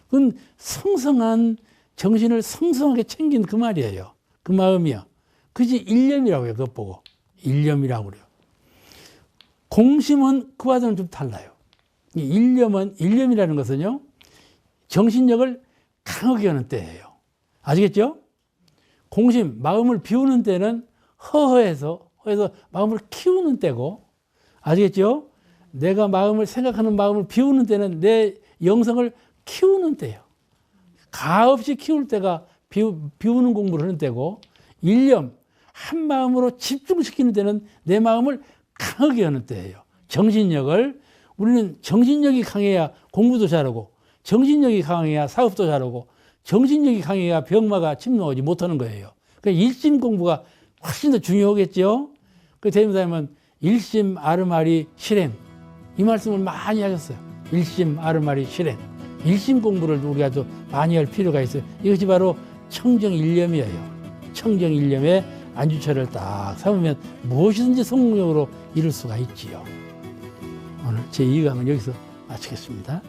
그건 성성한 정신을 성성하게 챙긴 그 말이에요. 그 마음이요. 그지 일념이라고 해요. 그것 보고. 일념이라고 그래요. 공심은 그와는 좀 달라요. 일념이라는 것은요. 정신력을 강하게 하는 때예요. 아시겠죠? 공심, 마음을 비우는 때는 허허해서 마음을 키우는 때고, 아시겠죠? 내가 생각하는 마음을 비우는 때는 내 영성을 키우는 때예요. 가없이 키울 때가 비우는 공부를 하는 때고, 일념, 한 마음으로 집중시키는 때는 내 마음을 강하게 하는 때예요. 우리는 정신력이 강해야 공부도 잘하고, 정신력이 강해야 사업도 잘하고, 정신력이 강해야 병마가 침노하지 못하는 거예요. 그러니까 일심 공부가 훨씬 더 중요하겠죠. 그 대명사님은 일심 아르마리 실행, 이 말씀을 많이 하셨어요. 일심 아르마리 실행. 일심 공부를 우리가 좀 많이 할 필요가 있어요. 이것이 바로 청정일념이에요. 청정일념에 안주처를 딱 삼으면 무엇이든지 성공적으로 이룰 수가 있지요. 오늘 제2강은 여기서 마치겠습니다.